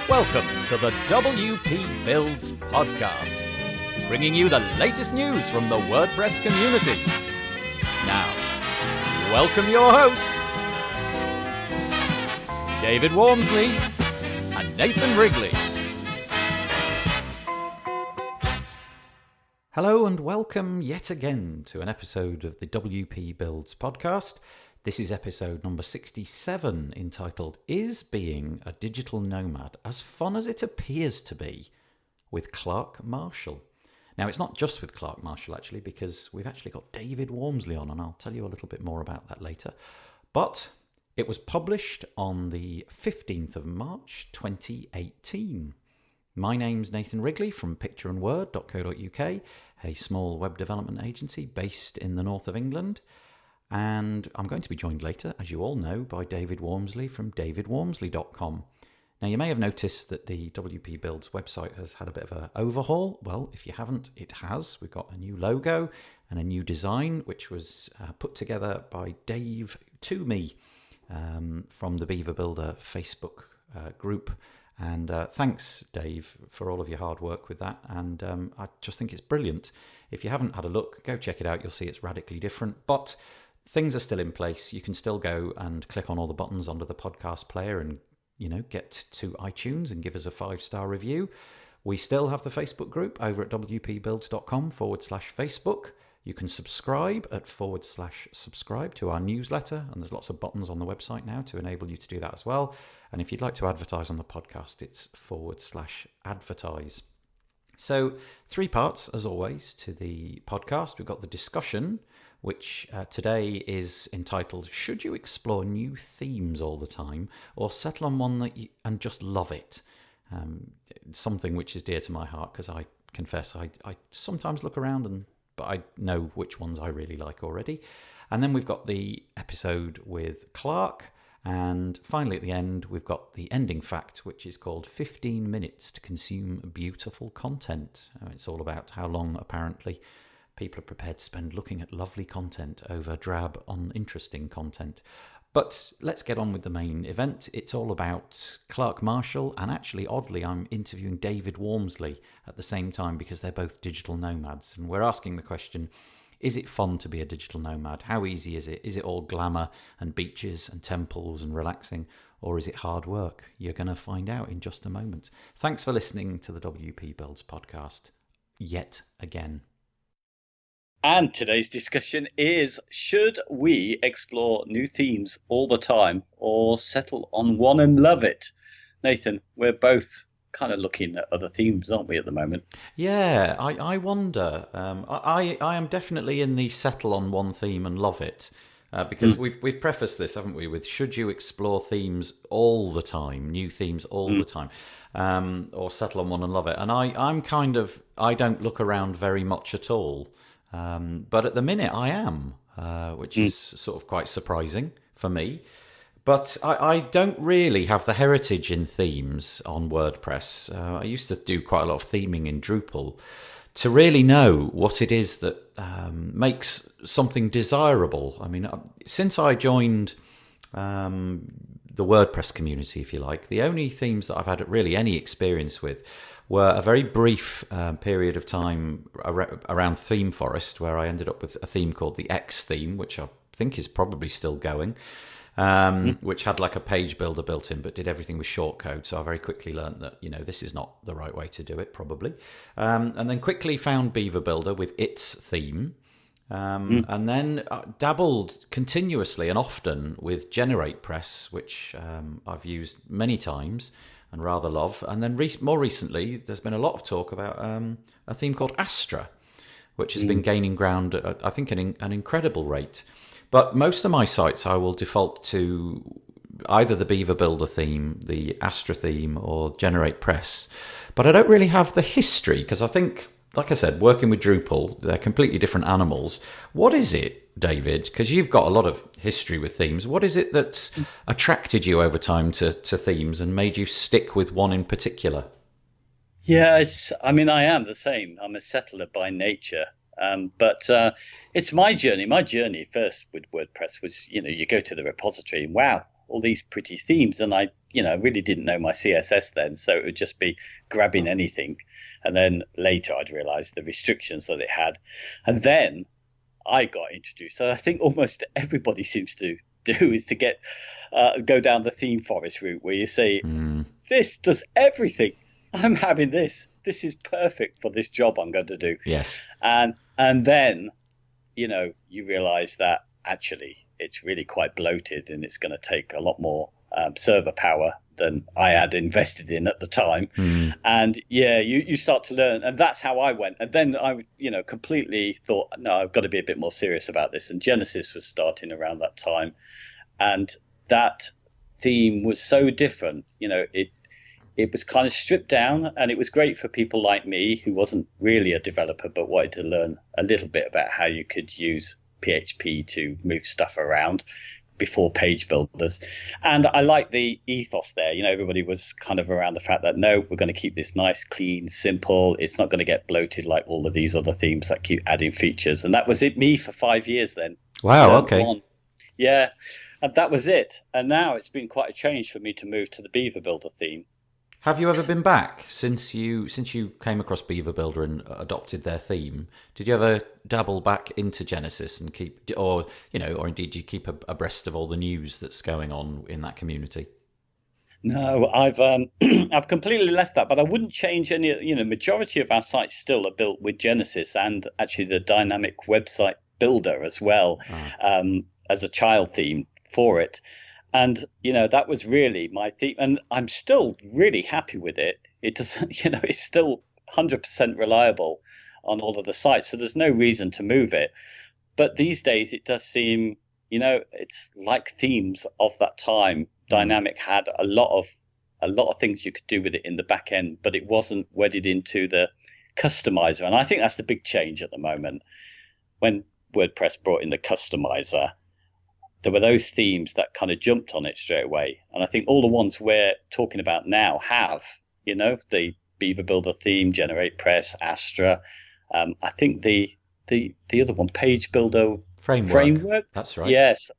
Welcome to the WP Builds podcast, bringing you the latest news from the WordPress community. Now, welcome your hosts, David Waumsley and Nathan Wrigley. Hello and welcome yet again to an episode of the WP Builds podcast. This is episode number 67, entitled, Is Being a Digital Nomad as Fun as It Appears to Be? With Clark Marshall. Now, it's not just with Clark Marshall, actually, because we've actually got David Waumsley on, and I'll tell you a little bit more about that later. But it was published on the 15th of March, 2018. My name's Nathan Wrigley from pictureandword.co.uk, a small web development agency based in the north of England. And I'm going to be joined later, as you all know, by David Waumsley from davidwaumsley.com. Now, you may have noticed that the WP Builds website has had a bit of an overhaul. Well, if you haven't, it has. We've got a new logo and a new design, which was put together by Dave Toomey from the Beaver Builder Facebook group. And thanks, Dave, for all of your hard work with that. And I just think it's brilliant. If you haven't had a look, go check it out. You'll see it's radically different. But things are still in place. You can still go and click on all the buttons under the podcast player and, get to iTunes and give us a 5-star review. We still have the Facebook group over at wpbuilds.com/Facebook. You can subscribe at /subscribe to our newsletter. And there's lots of buttons on the website now to enable you to do that as well. And if you'd like to advertise on the podcast, it's /advertise. So 3 parts, as always, to the podcast. We've got the discussion, which today is entitled, Should You Explore New Themes All the Time or Settle on One and Just Love It? Something which is dear to my heart, because I confess I sometimes look around, but I know which ones I really like already. And then we've got the episode with Clark. And finally, at the end, we've got the ending fact, which is called 15 Minutes to Consume Beautiful Content. It's all about how long, apparently, people are prepared to spend looking at lovely content over drab, uninteresting content. But let's get on with the main event. It's all about Clark Marshall, and actually, oddly, I'm interviewing David Waumsley at the same time because they're both digital nomads. And we're asking the question, is it fun to be a digital nomad? How easy is it? Is it all glamour and beaches and temples and relaxing? Or is it hard work? You're going to find out in just a moment. Thanks for listening to the WP Builds podcast yet again. And today's discussion is, should we explore new themes all the time or settle on one and love it? Nathan, we're both kind of looking at other themes, aren't we, at the moment? Yeah, I wonder. I am definitely in the settle on one theme and love it, because we've prefaced this, haven't we, with should you explore themes all the time, new themes all the time, or settle on one and love it. And I don't look around very much at all, but at the minute I am, which is sort of quite surprising for me. But I don't really have the heritage in themes on WordPress. I used to do quite a lot of theming in Drupal to really know what it is that makes something desirable. I mean, since I joined the WordPress community, if you like, the only themes that I've had really any experience with were a very brief period of time around Theme Forest, where I ended up with a theme called the X theme, which I think is probably still going. Which had like a page builder built in, but did everything with shortcode. So I very quickly learned that, this is not the right way to do it, probably. And then quickly found Beaver Builder with its theme. And then dabbled continuously and often with GeneratePress, which I've used many times and rather love. And then more recently, there's been a lot of talk about a theme called Astra, which has been gaining ground at, I think, an incredible rate. But most of my sites, I will default to either the Beaver Builder theme, the Astra theme, or GeneratePress. But I don't really have the history, because I think, like I said, working with Drupal, they're completely different animals. What is it, David? Because you've got a lot of history with themes. What is it that's attracted you over time to themes and made you stick with one in particular? Yeah, I am the same. I'm a settler by nature. But it's my journey. My journey first with WordPress was, you go to the repository and wow, all these pretty themes. And I really didn't know my CSS then, so it would just be grabbing anything. And then later I'd realized the restrictions that it had. And then I got introduced. So I think almost everybody seems to do is to go down the theme forest route, where you say, this does everything. I'm having this. This is perfect for this job I'm going to do. Yes. And then, you realize that actually it's really quite bloated, and it's going to take a lot more server power than I had invested in at the time. And you start to learn, and that's how I went. And then I completely thought, no, I've got to be a bit more serious about this. And Genesis was starting around that time, and that theme was so different. It was kind of stripped down, and it was great for people like me who wasn't really a developer but wanted to learn a little bit about how you could use PHP to move stuff around before page builders. And I like the ethos there. Everybody was kind of around the fact that, no, we're going to keep this nice, clean, simple. It's not going to get bloated like all of these other themes that keep adding features. And that was me for 5 years then. Wow, okay. Yeah, and that was it. And now it's been quite a change for me to move to the Beaver Builder theme. Have you ever been back since you came across Beaver Builder and adopted their theme? Did you ever dabble back into Genesis and or indeed do you keep abreast of all the news that's going on in that community? No, I've I've completely left that, but I wouldn't change any. Majority of our sites still are built with Genesis, and actually the dynamic website builder as well, as a child theme for it. And, that was really my theme. And I'm still really happy with it. It doesn't, it's still 100% reliable on all of the sites. So there's no reason to move it. But these days it does seem, it's like themes of that time. Dynamic had a lot of things you could do with it in the back end, but it wasn't wedded into the customizer. And I think that's the big change at the moment. When WordPress brought in the customizer, there were those themes that kind of jumped on it straight away. And I think all the ones we're talking about now have, the Beaver Builder theme, Generate Press, Astra. I think the other one, Page Builder Framework. That's right. Yes.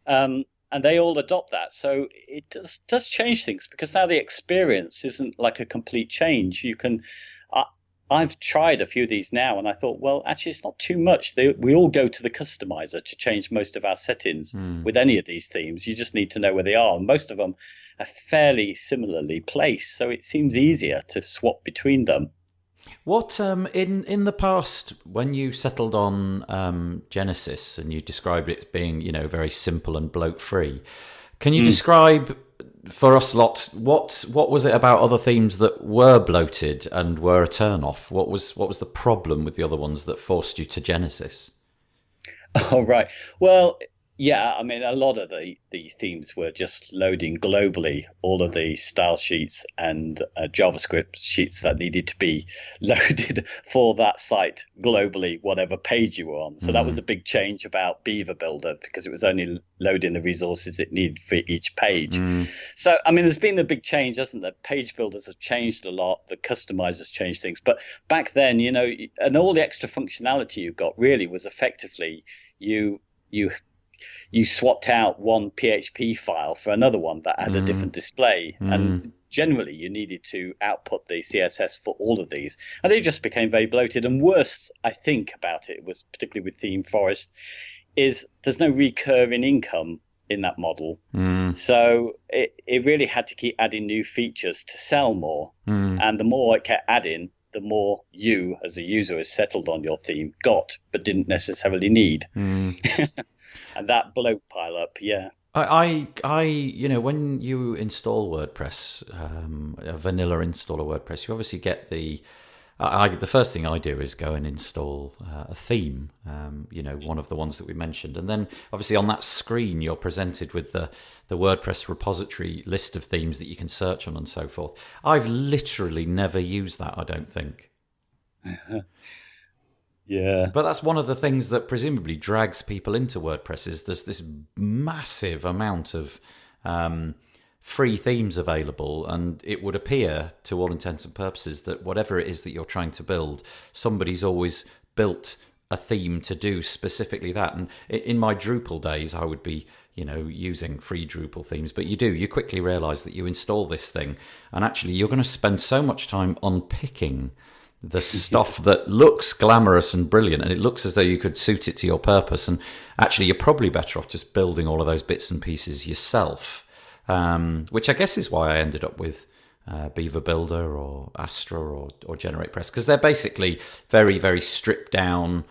And they all adopt that. So it does change things, because now the experience isn't like a complete change. I've tried a few of these now, and I thought, well, actually, it's not too much. We all go to the customizer to change most of our settings with any of these themes. You just need to know where they are. Most of them are fairly similarly placed, so it seems easier to swap between them. What in the past, when you settled on Genesis and you described it as being, very simple and bloat-free, can you describe for us lot what was it about other themes that were bloated and were a turn off? What was the problem with the other ones that forced you to Genesis? Oh, right. Well, yeah, I mean, a lot of the themes were just loading globally all of the style sheets and JavaScript sheets that needed to be loaded for that site globally, whatever page you were on. So that was the big change about Beaver Builder, because it was only loading the resources it needed for each page. So, I mean, there's been a big change, hasn't there? Page builders have changed a lot. The customizers changed things. But back then, and all the extra functionality you got really was effectively you swapped out one PHP file for another one that had a different display. And generally, you needed to output the CSS for all of these. And they just became very bloated. And worst, I think, about it was, particularly with Theme Forest, is there's no recurring income in that model. So it really had to keep adding new features to sell more. And the more it kept adding, the more you, as a user, has settled on your theme, got, but didn't necessarily need. And that bloat pile up, yeah. I when you install WordPress, a vanilla install of WordPress, you obviously get the first thing I do is go and install a theme, one of the ones that we mentioned. And then obviously on that screen, you're presented with the WordPress repository list of themes that you can search on and so forth. I've literally never used that, I don't think. Yeah. But that's one of the things that presumably drags people into WordPress, is there's this massive amount of free themes available, and it would appear, to all intents and purposes, that whatever it is that you're trying to build, somebody's always built a theme to do specifically that. And in my Drupal days, I would be, using free Drupal themes, but you quickly realize that you install this thing and actually you're going to spend so much time unpicking the stuff that looks glamorous and brilliant, and it looks as though you could suit it to your purpose. And actually, you're probably better off just building all of those bits and pieces yourself, which I guess is why I ended up with Beaver Builder or Astra or GeneratePress, because they're basically very, very stripped down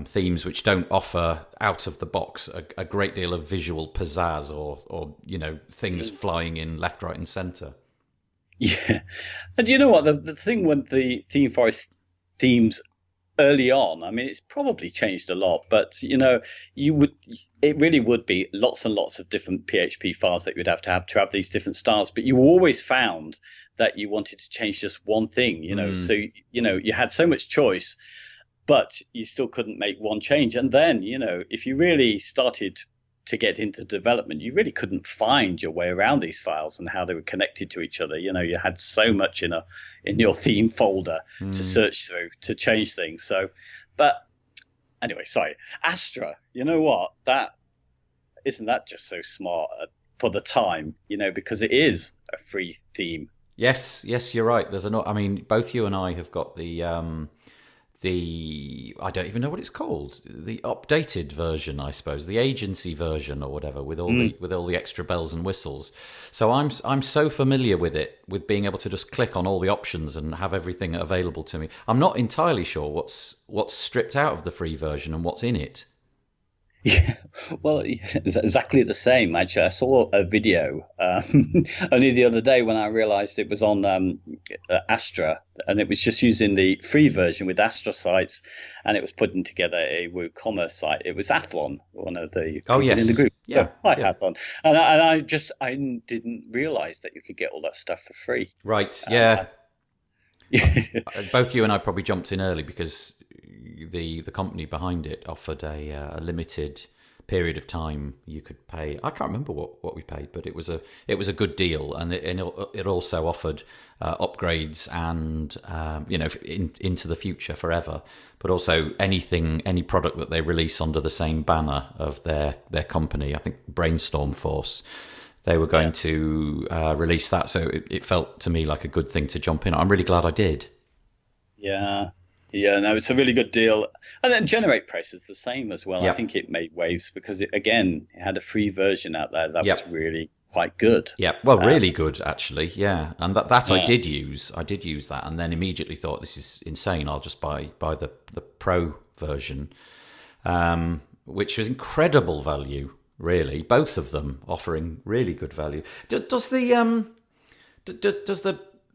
themes which don't offer out of the box a great deal of visual pizzazz or things flying in left, right, and centre. Yeah, and you know what, the thing with the theme forest themes early on, I mean, it's probably changed a lot, but it really would be lots and lots of different PHP files that you would have to have these different styles, but you always found that you wanted to change just one thing, so you had so much choice, but you still couldn't make one change. And then if you really started to get into development, you really couldn't find your way around these files and how they were connected to each other. You had so much in your theme folder to search through to change things. So, but anyway, sorry, Astra. You know what? Isn't that just so smart for the time? Because it is a free theme. Yes, you're right. I mean, both you and I have got the I don't even know what it's called, the updated version, I suppose, the agency version or whatever, with all the extra bells and whistles. So I'm so familiar with it, with being able to just click on all the options and have everything available to me. I'm not entirely sure what's stripped out of the free version and what's in it. Yeah, well, it's exactly the same. Actually, I saw a video only the other day when I realized it was on Astra, and it was just using the free version with Astra sites, and it was putting together a WooCommerce site. It was Athlon, one of the people in the group. So, Athlon. And I didn't realize that you could get all that stuff for free. Right, yeah. Both you and I probably jumped in early because the company behind it offered a limited period of time you could pay. I can't remember what we paid, but it was a good deal, and it also offered upgrades and into the future forever. But also any product that they release under the same banner of their company. I think Brainstorm Force. They were going to release that, so it felt to me like a good thing to jump in. I'm really glad I did. Yeah, no, it's a really good deal. And then GeneratePress is the same as well. I think it made waves because it had a free version out there that was really quite good. Yeah, well, really good actually. Yeah, and that I did use. I did use that, and then immediately thought, this is insane. I'll just buy the Pro version, which was incredible value. Really, both of them offering really good value. Does the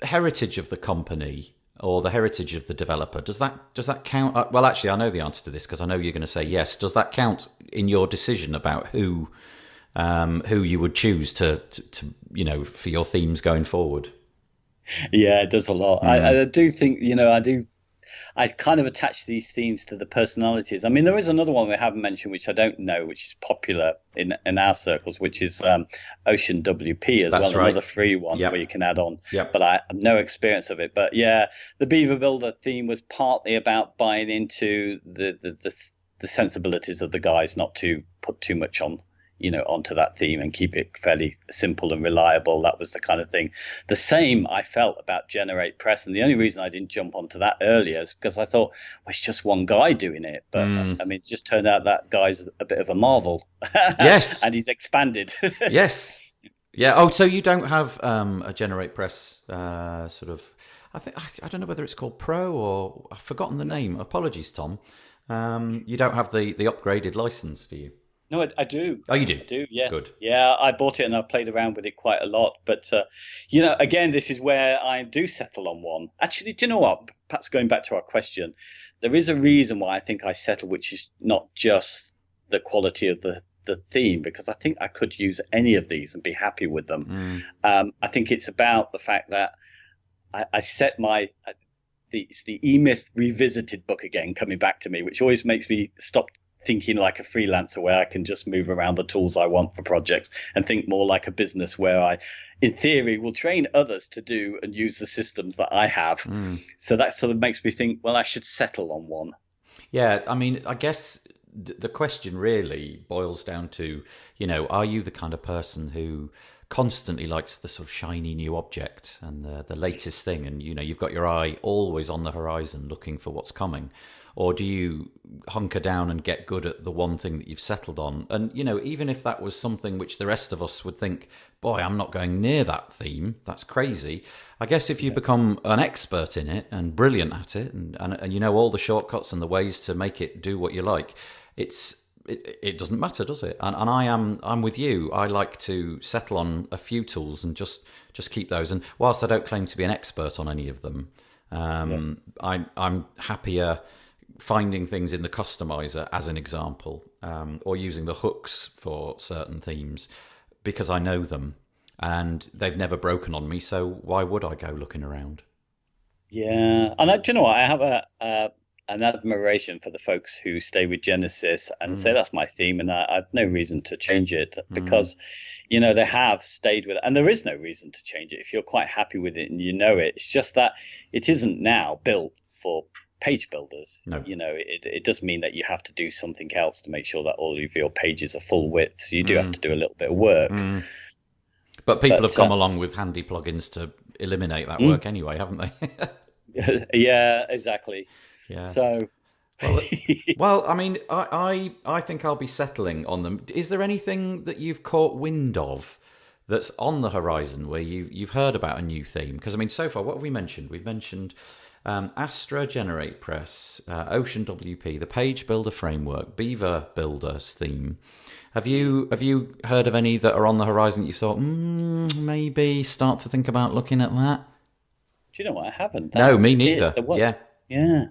heritage of the company or the heritage of the developer, does that count? Well, actually, I know the answer to this because I know you're going to say yes. Does that count in your decision about who you would choose to for your themes going forward? Yeah, it does a lot. I do think I kind of attach these themes to the personalities. I mean, there is another one we haven't mentioned, which I don't know, which is popular in our circles, which is Ocean WP as well, another free one where you can add on. But I have no experience of it. But yeah, the Beaver Builder theme was partly about buying into the sensibilities of the guys, not to put too much onto that theme and keep it fairly simple and reliable. That was the kind of thing. The same I felt about GeneratePress, and the only reason I didn't jump onto that earlier is because I thought, well, it's just one guy doing it. But I mean, it just turned out that guy's a bit of a marvel. Yes. And he's expanded. Yes. Yeah. Oh, so you don't have a GeneratePress sort of, I don't know whether it's called Pro or I've forgotten the name. Apologies, Tom. You don't have the upgraded license, do you? No, I do. Oh, you do? I do, yeah. Good. Yeah, I bought it and I played around with it quite a lot. But, again, this is where I do settle on one. Actually, do you know what? Perhaps going back to our question, there is a reason why I think I settle, which is not just the quality of the theme, because I think I could use any of these and be happy with them. I think it's about the fact that I set it's the E-Myth Revisited book again coming back to me, which always makes me stop thinking like a freelancer where I can just move around the tools I want for projects and think more like a business where I, in theory, will train others to do and use the systems that I have. So that sort of makes me think, well, I should settle on one. Yeah, I mean, I guess the question really boils down to, are you the kind of person who constantly likes the sort of shiny new object and the latest thing, and you've got your eye always on the horizon looking for what's coming? Or do you hunker down and get good at the one thing that you've settled on? And, even if that was something which the rest of us would think, boy, I'm not going near that theme, that's crazy. I guess if you become an expert in it and brilliant at it, and you know all the shortcuts and the ways to make it do what you like, it doesn't matter, does it? And I'm with you. I like to settle on a few tools and just keep those. And whilst I don't claim to be an expert on any of them, I'm happier finding things in the customizer, as an example, or using the hooks for certain themes, because I know them and they've never broken on me. So why would I go looking around? Yeah, and do you know what? I have an admiration for the folks who stay with Genesis and say that's my theme, and I have no reason to change it, because they have stayed with it, and there is no reason to change it if you're quite happy with it and it. It's just that it isn't now built for page builders. No. It does mean that you have to do something else to make sure that all of your pages are full width. So you do have to do a little bit of work. But people have come along with handy plugins to eliminate that work anyway, haven't they? Yeah, exactly. Yeah. So, well, I mean, I think I'll be settling on them. Is there anything that you've caught wind of that's on the horizon where you've heard about a new theme? Because I mean, so far, what have we mentioned? We've mentioned Astra, Generate Press, Ocean WP, the Page Builder Framework, Beaver Builder's theme. Have you heard of any that are on the horizon that you thought maybe start to think about looking at that? Do you know what? I haven't. No, me neither. Yeah.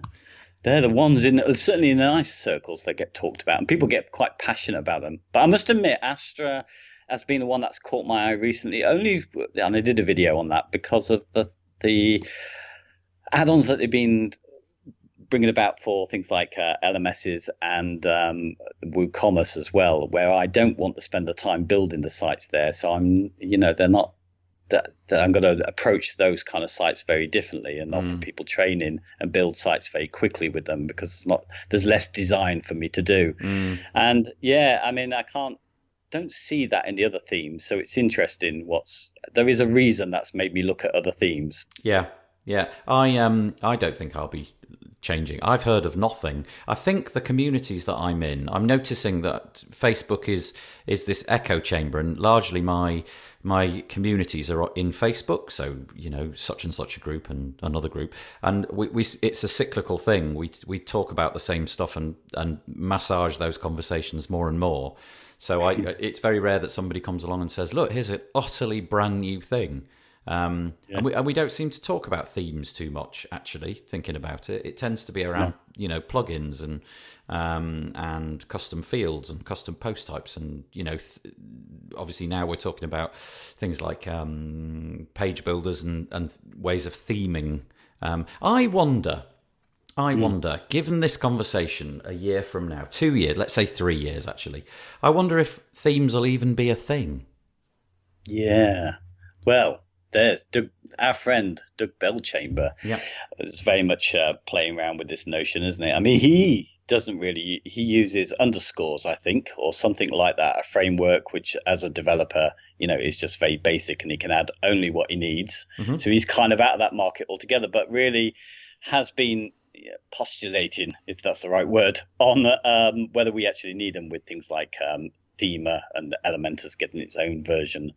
They're the ones certainly in the nice circles that get talked about, and people get quite passionate about them. But I must admit, Astra has been the one that's caught my eye recently. And I did a video on that because of the add-ons that they've been bringing about for things like LMSs and WooCommerce as well, where I don't want to spend the time building the sites there. So they're not. That I'm going to approach those kind of sites very differently and offer people training and build sites very quickly with them, because there's less design for me to do. And I mean, don't see that in the other themes. So it's interesting. There is a reason that's made me look at other themes. Yeah. I don't think I'll be changing. I've heard of nothing. I think the communities that I'm in, I'm noticing that Facebook is this echo chamber, and largely my communities are in Facebook. So such and such a group and another group, and we it's a cyclical thing. We talk about the same stuff and massage those conversations more and more. So it's very rare that somebody comes along and says, "Look, here's an utterly brand new thing." And we don't seem to talk about themes too much, actually, thinking about it. It tends to be around, plugins and custom fields and custom post types. And, obviously now we're talking about things like page builders and ways of theming. I wonder, given this conversation a year from now, 2 years, let's say 3 years, actually, I wonder if themes will even be a thing. Yeah. Well, there's our friend Doug Belchamber is very much playing around with this notion, isn't it? I mean, he uses underscores, I think, or something like that, a framework which as a developer, is just very basic, and he can add only what he needs. So he's kind of out of that market altogether, but really has been postulating, if that's the right word, on whether we actually need them with things like Thema and Elementor's getting its own version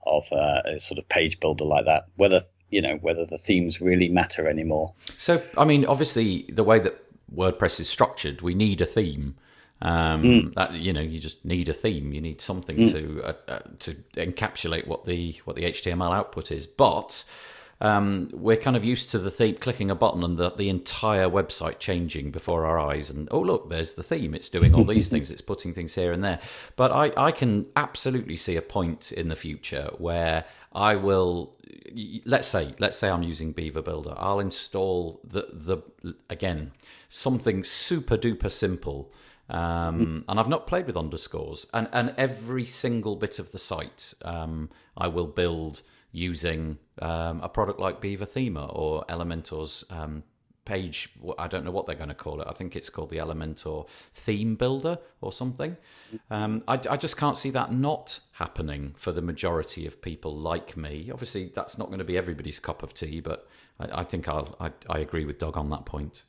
of a sort of page builder like that, whether the themes really matter anymore. So, I mean, obviously the way that WordPress is structured, we need a theme. That you just need a theme. You need something to encapsulate what the HTML output is. But we're kind of used to the theme, clicking a button and the entire website changing before our eyes, and oh look, there's the theme, it's doing all these things, it's putting things here and there. But I can absolutely see a point in the future where I will, let's say I'm using Beaver Builder, I'll install the again, something super duper simple, and I've not played with underscores, and every single bit of the site I will build using a product like Beaver Thema or Elementor's page, I don't know what they're going to call it. I think it's called the Elementor theme builder or something. I just can't see that not happening for the majority of people like me. Obviously, that's not going to be everybody's cup of tea, but I think I agree with Doug on that point.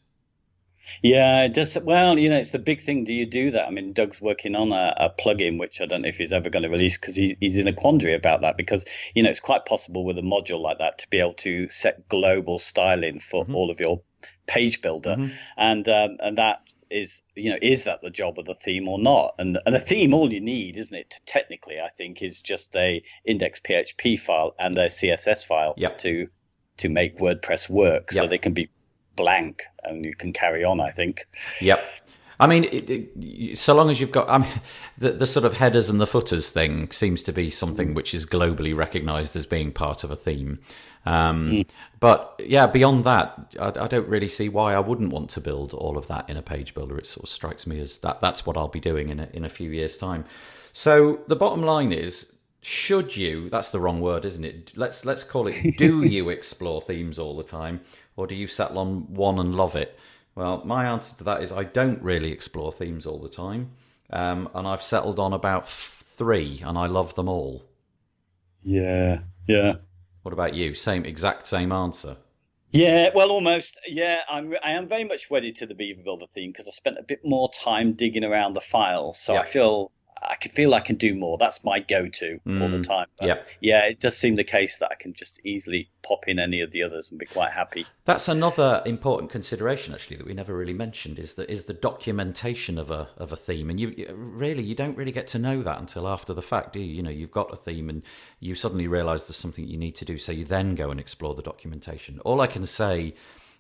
Yeah, it does. Well, it's the big thing. Do you do that? I mean, Doug's working on a plugin, which I don't know if he's ever going to release, because he's in a quandary about that, because, it's quite possible with a module like that to be able to set global styling for all of your page builder. And that is, is that the job of the theme or not? And a theme, all you need, isn't it? Technically, I think, is just a index PHP file and a CSS file to make WordPress work. So they can be blank and you can carry on, I think. Yep. I mean, so long as you've got, the sort of headers and the footers thing seems to be something which is globally recognized as being part of a theme. But yeah, beyond that, I don't really see why I wouldn't want to build all of that in a page builder. It sort of strikes me as that's what I'll be doing in a few years' time. So the bottom line is, should you, that's the wrong word, isn't it? Let's call it, do you explore themes all the time, or do you settle on one and love it? Well, my answer to that is I don't really explore themes all the time. And I've settled on about 3, and I love them all. Yeah. What about you? Exact same answer. Yeah, well, almost. Yeah, I am very much wedded to the Beaver Builder theme because I spent a bit more time digging around the files. So I can feel I can do more. That's my go-to all the time. But yeah, it does seem the case that I can just easily pop in any of the others and be quite happy. That's another important consideration, actually, that we never really mentioned, is the documentation of a theme. And you don't really get to know that until after the fact, do you? You've got a theme and you suddenly realise there's something you need to do, so you then go and explore the documentation. All I can say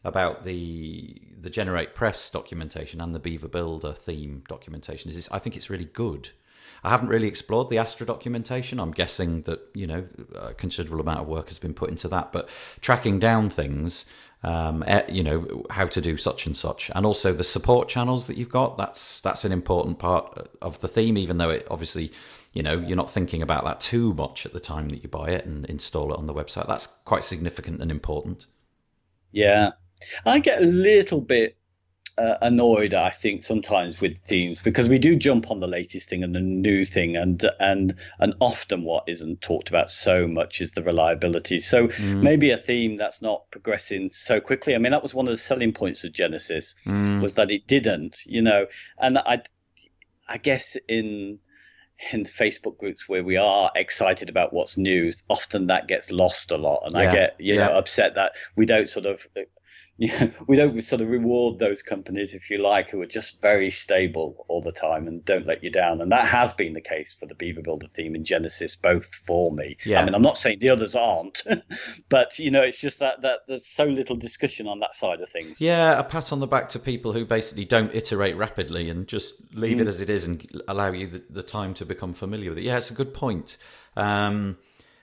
about the Generate Press documentation and the Beaver Builder theme documentation is I think it's really good. I haven't really explored the Astra documentation. I'm guessing that, a considerable amount of work has been put into that. But tracking down things, how to do such and such, and also the support channels that you've got, that's an important part of the theme, even though it obviously, you're not thinking about that too much at the time that you buy it and install it on the website. That's quite significant and important. Yeah. I get a little bit annoyed, I think, sometimes with themes, because we do jump on the latest thing and the new thing, and often what isn't talked about so much is the reliability. So maybe a theme that's not progressing so quickly. I mean, that was one of the selling points of Genesis, was that it didn't, and I guess in Facebook groups where we are excited about what's new, often that gets lost a lot, and I get upset that we don't sort of reward those companies, if you like, who are just very stable all the time and don't let you down. And that has been the case for the Beaver Builder theme in Genesis, both for me. I mean, I'm not saying the others aren't, but it's just that there's so little discussion on that side of things. Yeah, a pat on the back to people who basically don't iterate rapidly and just leave it as it is and allow you the time to become familiar with it. Yeah, it's a good point.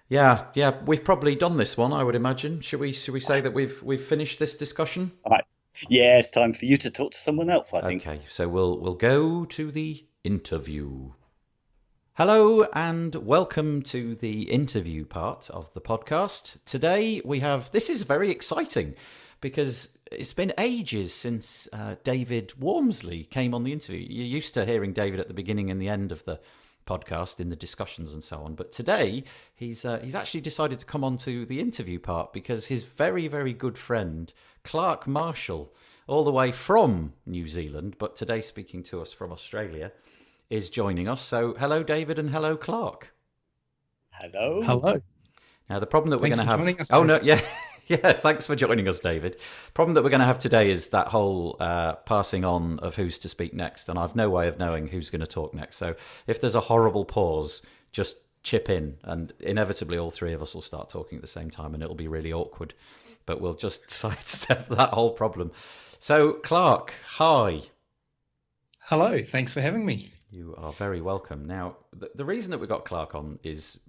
Yeah, we've probably done this one, I would imagine. Should we say that we've finished this discussion? All right. Yeah, it's time for you to talk to someone else, I think. Okay, so we'll go to the interview. Hello and welcome to the interview part of the podcast. Today this is very exciting because it's been ages since David Waumsley came on the interview. You're used to hearing David at the beginning and the end of the podcast in the discussions and so on, but today he's actually decided to come on to the interview part because his very, very good friend Clark Marshall, all the way from New Zealand but today speaking to us from Australia, is joining us. So hello David and hello Clark. Hello. Now the problem that we're going to have Yeah, thanks for joining us, David. Problem that we're going to have today is that whole passing on of who's to speak next, and I've no way of knowing who's going to talk next. So if there's a horrible pause, just chip in, and inevitably all three of us will start talking at the same time, and it'll be really awkward. But we'll just sidestep that whole problem. So, Clark, hi. Hello, thanks for having me. You are very welcome. Now, the reason that we got Clark on is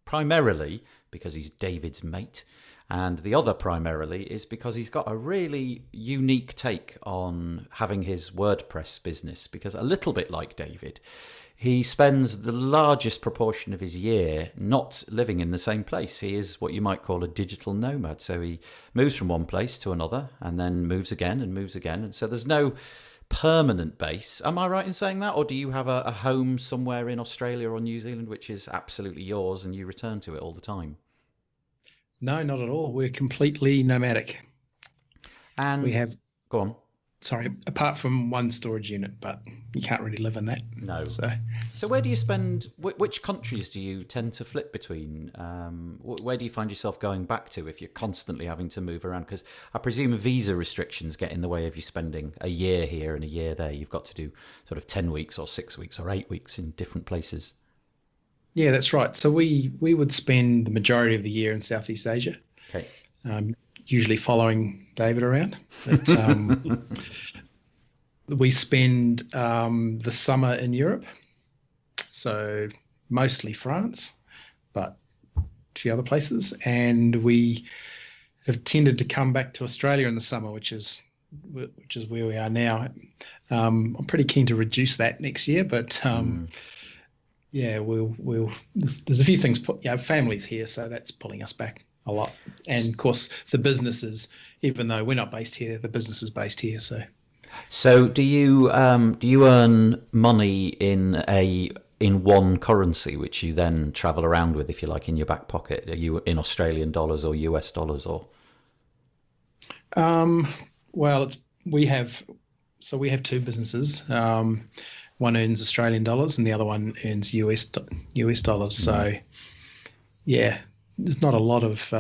primarily because he's David's mate. And the other primarily is because he's got a really unique take on having his WordPress business, because a little bit like David, he spends the largest proportion of his year not living in the same place. He is what you might call a digital nomad. So he moves from one place to another and then moves again and moves again. And so there's no permanent base. Am I right in saying that? Or do you have a home somewhere in Australia or New Zealand which is absolutely yours and you return to it all the time? No, not at all. We're completely nomadic. And we have, go on. Sorry, apart from one storage unit, but you can't really live in that. No. So where do you spend, which countries do you tend to flip between? Where do you find yourself going back to if you're constantly having to move around? Because I presume visa restrictions get in the way of you spending a year here and a year there. You've got to do sort of 10 weeks or 6 weeks or 8 weeks in different places. Yeah, that's right. So we would spend the majority of the year in Southeast Asia. Okay. Usually following David around. But, we spend the summer in Europe, so mostly France, but a few other places. And we have tended to come back to Australia in the summer, which is where we are now. I'm pretty keen to reduce that next year, but yeah, we'll. There's a few things. Families here, so that's pulling us back a lot. And of course, the businesses, even though we're not based here, the business is based here. So do you earn money in one currency, which you then travel around with, if you like, in your back pocket? Are you in Australian dollars or US dollars or? Well, we have two businesses. One earns Australian dollars and the other one earns US dollars. So, yeah, there's not a lot of.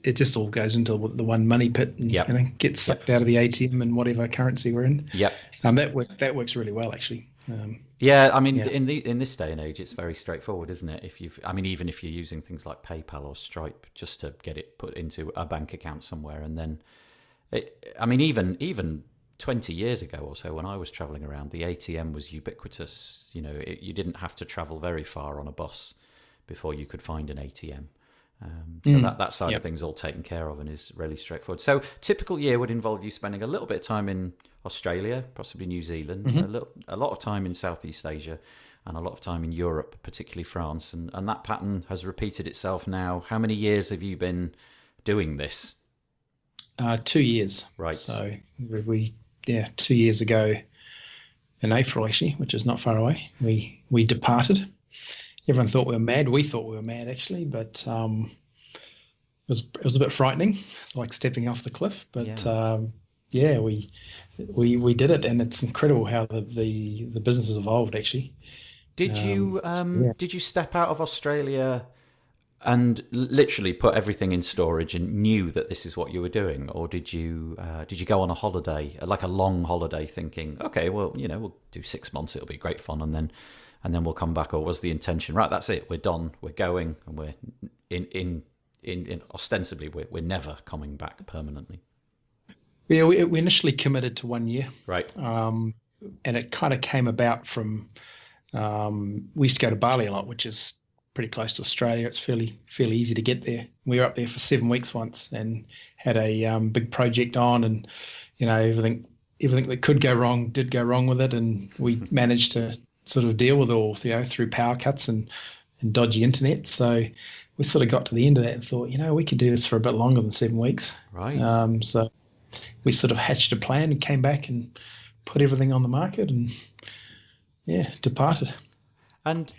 It just all goes into the one money pit and gets sucked out of the ATM and whatever currency we're in. Yep. That works really well, actually. In this day and age, it's very straightforward, isn't it? Even if you're using things like PayPal or Stripe just to get it put into a bank account somewhere, and then, even 20 years ago or so, when I was traveling around, the ATM was ubiquitous. You didn't have to travel very far on a bus before you could find an ATM. That side of things all taken care of and is really straightforward. So typical year would involve you spending a little bit of time in Australia, possibly New Zealand, a lot of time in Southeast Asia, and a lot of time in Europe, particularly France. And that pattern has repeated itself now. How many years have you been doing this? 2 years. Right. So 2 years ago in April, actually, which is not far away, we departed. Everyone thought we were mad. We thought we were mad, actually, but it was a bit frightening. It's like stepping off the cliff. But we did it, and it's incredible how the business has evolved. Actually, did you step out of Australia and literally put everything in storage and knew that this is what you were doing, or did you go on a holiday, like a long holiday, thinking, okay, well, we'll do 6 months, it'll be great fun, and then we'll come back? Or was the intention, right, that's it, we're done, we're going, and we're in ostensibly we're never coming back permanently? Yeah, we initially committed to 1 year, right? And it kind of came about from we used to go to Bali a lot, which is pretty close to Australia. It's fairly easy to get there. We were up there for 7 weeks once and had a big project on, and everything that could go wrong did go wrong with it, and we managed to sort of deal with it all through power cuts and dodgy internet. So we sort of got to the end of that and thought, we could do this for a bit longer than 7 weeks. Right. So we sort of hatched a plan and came back and put everything on the market and departed. And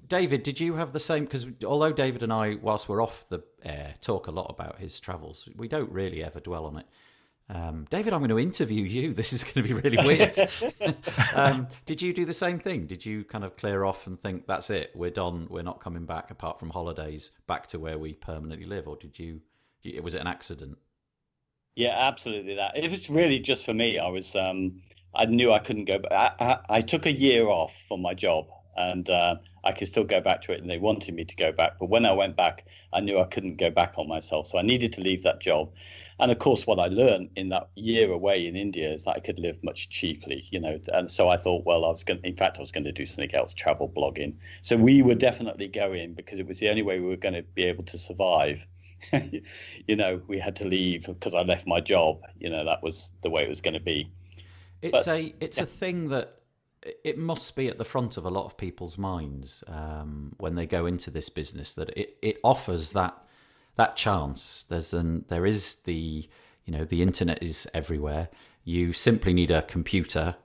David, did you have the same? Because although David and I, whilst we're off the air, talk a lot about his travels, we don't really ever dwell on it. David, I'm going to interview you. This is going to be really weird. Did you do the same thing? Did you kind of clear off and think, that's it, we're done, we're not coming back apart from holidays back to where we permanently live? Or was it an accident? Yeah, absolutely that. It was really just for me. I knew I couldn't go back. I took a year off from my job and I could still go back to it, and they wanted me to go back. But when I went back, I knew I couldn't go back on myself, so I needed to leave that job. And of course, what I learned in that year away in India is that I could live much cheaply, And so I thought, well, I was going to do something else, travel blogging. So we would definitely go in because it was the only way we were going to be able to survive. We had to leave because I left my job. That was the way it was going to be. It's a thing that it must be at the front of a lot of people's minds when they go into this business, that it offers that chance. There is the internet is everywhere. You simply need a computer.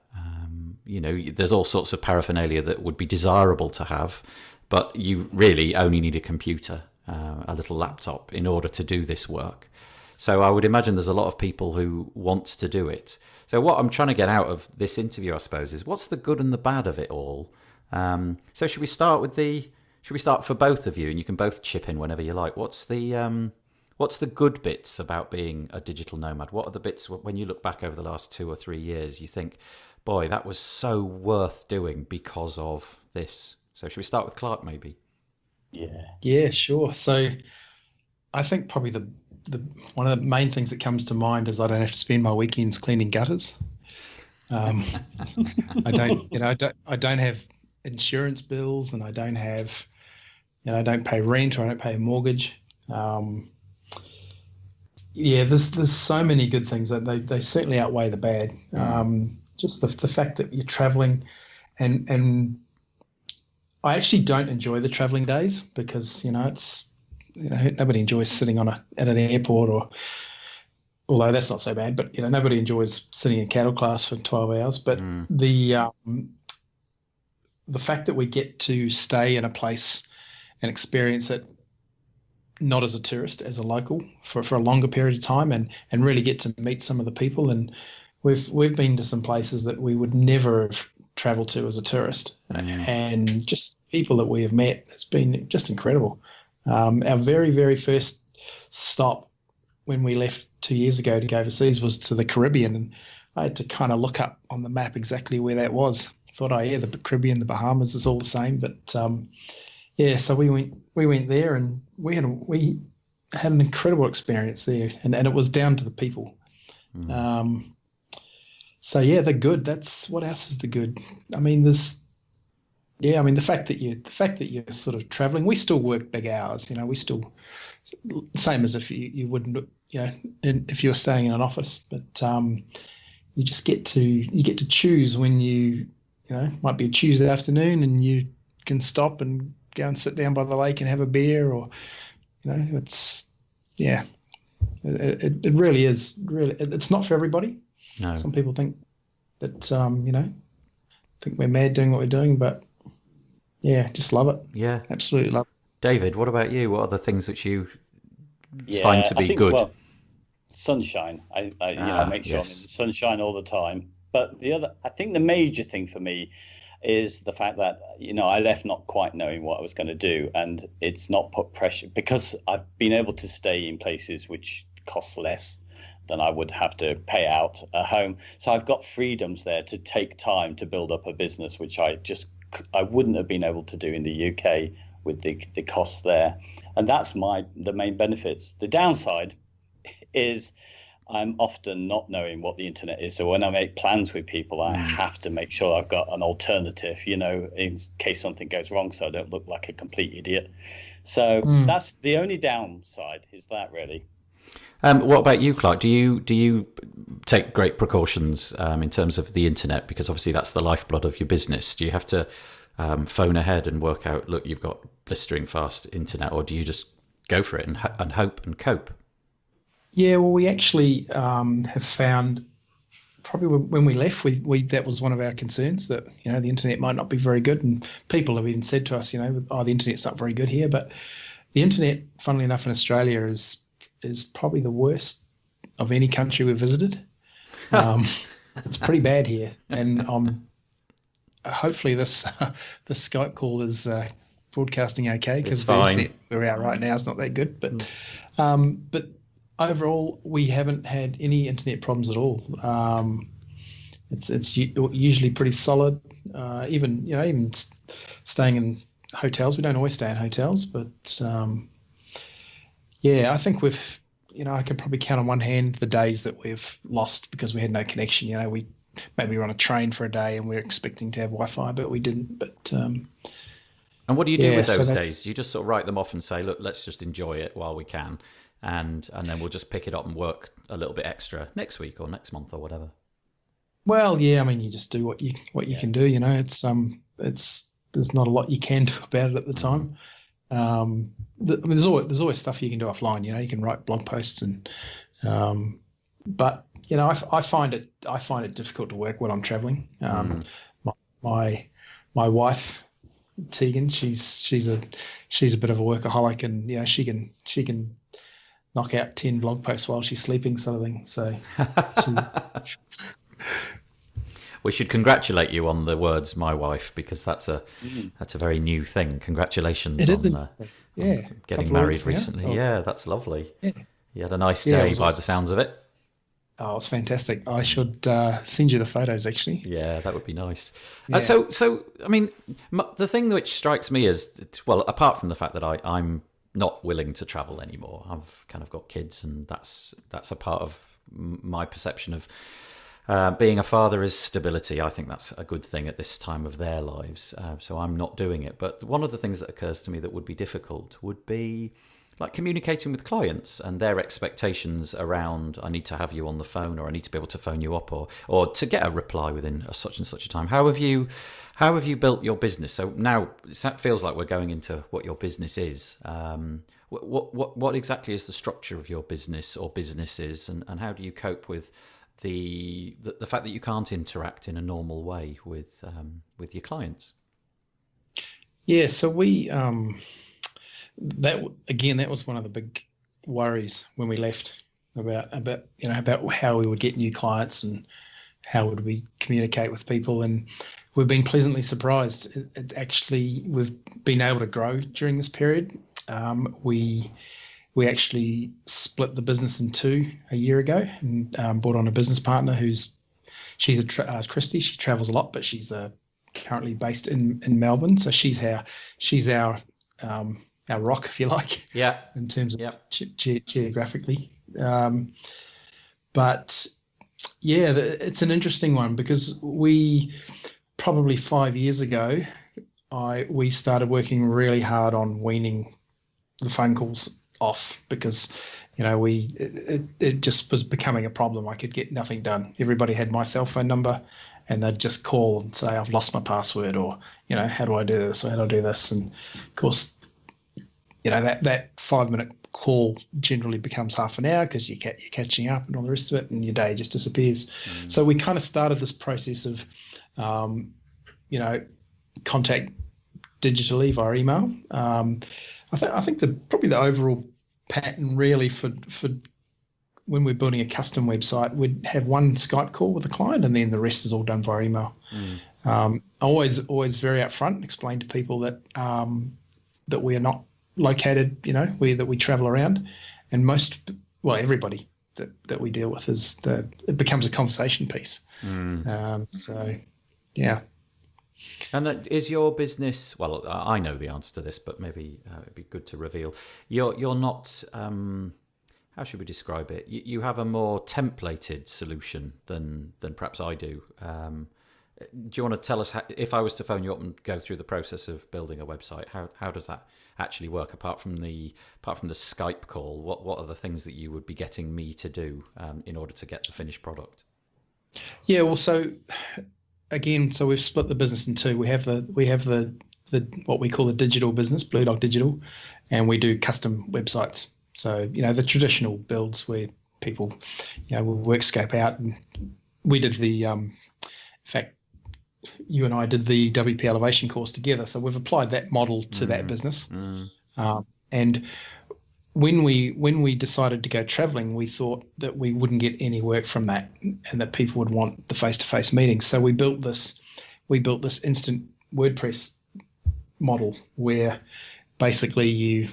There's all sorts of paraphernalia that would be desirable to have, but you really only need a computer, a little laptop, in order to do this work. So I would imagine there's a lot of people who want to do it. So what I'm trying to get out of this interview, I suppose, is what's the good and the bad of it all? So should we start for both of you, and you can both chip in whenever you like. What's the good bits about being a digital nomad? What are the bits when you look back over the last 2 or 3 years, you think, boy, that was so worth doing because of this? So should we start with Clark, maybe? Yeah, sure. So I think probably the one of the main things that comes to mind is I don't have to spend my weekends cleaning gutters. I don't have insurance bills, and I don't have, I don't pay rent, or I don't pay a mortgage. There's so many good things that they certainly outweigh the bad. Just the fact that you're traveling, and I actually don't enjoy the traveling days because it's nobody enjoys sitting at an airport, or although that's not so bad, but nobody enjoys sitting in cattle class for 12 hours. But the fact that we get to stay in a place and experience it not as a tourist, as a local for a longer period of time, and really get to meet some of the people. And we've been to some places that we would never have traveled to as a tourist, and just people that we have met, it's been just incredible. Our very, very first stop when we left 2 years ago to go overseas was to the Caribbean, and I had to kind of look up on the map exactly where that was. Thought, the Caribbean, the Bahamas is all the same, but so we went there, and we had an incredible experience there, and it was down to the people. The good. That's what else is the good. I mean, the fact that you're sort of traveling. We still work big hours. We still, same as if you wouldn't. If you're staying in an office, but you just get to choose when you might be a Tuesday afternoon, and you can stop and go and sit down by the lake and have a beer, or it really is. It's not for everybody. No. Some people think that think we're mad doing what we're doing, but just love it. Yeah, absolutely love it. David, what about you? What are the things that you find to be good? Well, sunshine. I make sure I'm in the sunshine all the time. But I think the major thing for me is the fact that I left not quite knowing what I was going to do, and it's not put pressure, because I've been able to stay in places which cost less than I would have to pay out at home. So I've got freedoms there to take time to build up a business, which I wouldn't have been able to do in the UK with the costs there. And that's the main benefits. The downside is I'm often not knowing what the internet is. So when I make plans with people, I have to make sure I've got an alternative, in case something goes wrong, so I don't look like a complete idiot. So that's the only downside, is that really. What about you, Clark? Do you take great precautions in terms of the internet? Because obviously that's the lifeblood of your business. Do you have to phone ahead and work out, look, you've got blistering fast internet, or do you just go for it and hope and cope? Yeah, well, we actually have found, probably when we left, we that was one of our concerns, that the internet might not be very good, and people have even said to us, the internet's not very good here. But the internet, funnily enough, in Australia is probably the worst of any country we've visited. It's pretty bad here, and hopefully this Skype call is broadcasting okay, because the internet we're out right now is not that good. But overall, we haven't had any internet problems at all. usually pretty solid. Even staying in hotels. We don't always stay in hotels, but yeah, I think I can probably count on one hand the days that we've lost because we had no connection. We maybe were on a train for a day and we are expecting to have Wi-Fi, but we didn't. But and what do you do with those days? You just sort of write them off and say, look, let's just enjoy it while we can, and then we'll just pick it up and work a little bit extra next week or next month or whatever. Well, yeah, I mean, you just do what you can do. It's there's not a lot you can do about it at the time. There's always stuff you can do offline. You can write blog posts but I find it difficult to work when I'm traveling. My wife Tegan, she's a bit of a workaholic, and she can knock out 10 blog posts while she's sleeping, sort of thing. So we should congratulate you on the words "my wife" because that's a very new thing. Congratulations on getting married recently. Yeah, that's lovely. Yeah. You had a nice day by the sounds of it. Oh, it's fantastic. I should send you the photos, actually. Yeah, that would be nice. Yeah. So I mean, the thing which strikes me is, well, apart from the fact that I'm not willing to travel anymore, I've kind of got kids, and that's a part of my perception of being a father is stability. I think that's a good thing at this time of their lives. So I'm not doing it. But one of the things that occurs to me that would be difficult would be like communicating with clients and their expectations around, I need to have you on the phone, or I need to be able to phone you up, or to get a reply within such and such a time. How have you built your business? So now it feels like we're going into what your business is. What exactly is the structure of your business or businesses, and how do you cope with the fact that you can't interact in a normal way with your clients? Yeah, so we that was one of the big worries when we left about how we would get new clients and how would we communicate with people, and we've been pleasantly surprised. We've been able to grow during this period. We actually split the business in two a year ago and brought on a business partner she's Christy. She travels a lot, but she's currently based in Melbourne. So she's our rock, if you like. Yeah. In terms of geographically. But yeah, it's an interesting one because we probably 5 years ago, we started working really hard on weaning the phone calls off because it just was becoming a problem. I could get nothing done. Everybody had my cell phone number and they'd just call and say, I've lost my password, or how do I do this, or how do I do this? And of course, that 5-minute call generally becomes half an hour because you're catching up and all the rest of it, and your day just disappears. So we kind of started this process of contact digitally via email. I think probably the overall pattern really for when we're building a custom website, we'd have one Skype call with the client, and then the rest is all done via email. Always very upfront, explain to people that that we are not located, that we travel around, and everybody that we deal with it becomes a conversation piece. So yeah. And is your business, well, I know the answer to this, but maybe it'd be good to reveal. You're not, how should we describe it? You have a more templated solution than perhaps I do. Do you want to tell us if I was to phone you up and go through the process of building a website, how does that actually work apart from the Skype call? What are the things that you would be getting me to do in order to get the finished product? Yeah, well, so we've split the business in two. We have the what we call the digital business, Blue Dog Digital, and we do custom websites. So the traditional builds where people will work scope out, and we did in fact, you and I did the WP Elevation course together, so we've applied that model to that business. And when we decided to go traveling, we thought that we wouldn't get any work from that, and that people would want the face-to-face meetings. So we built this instant WordPress model where basically you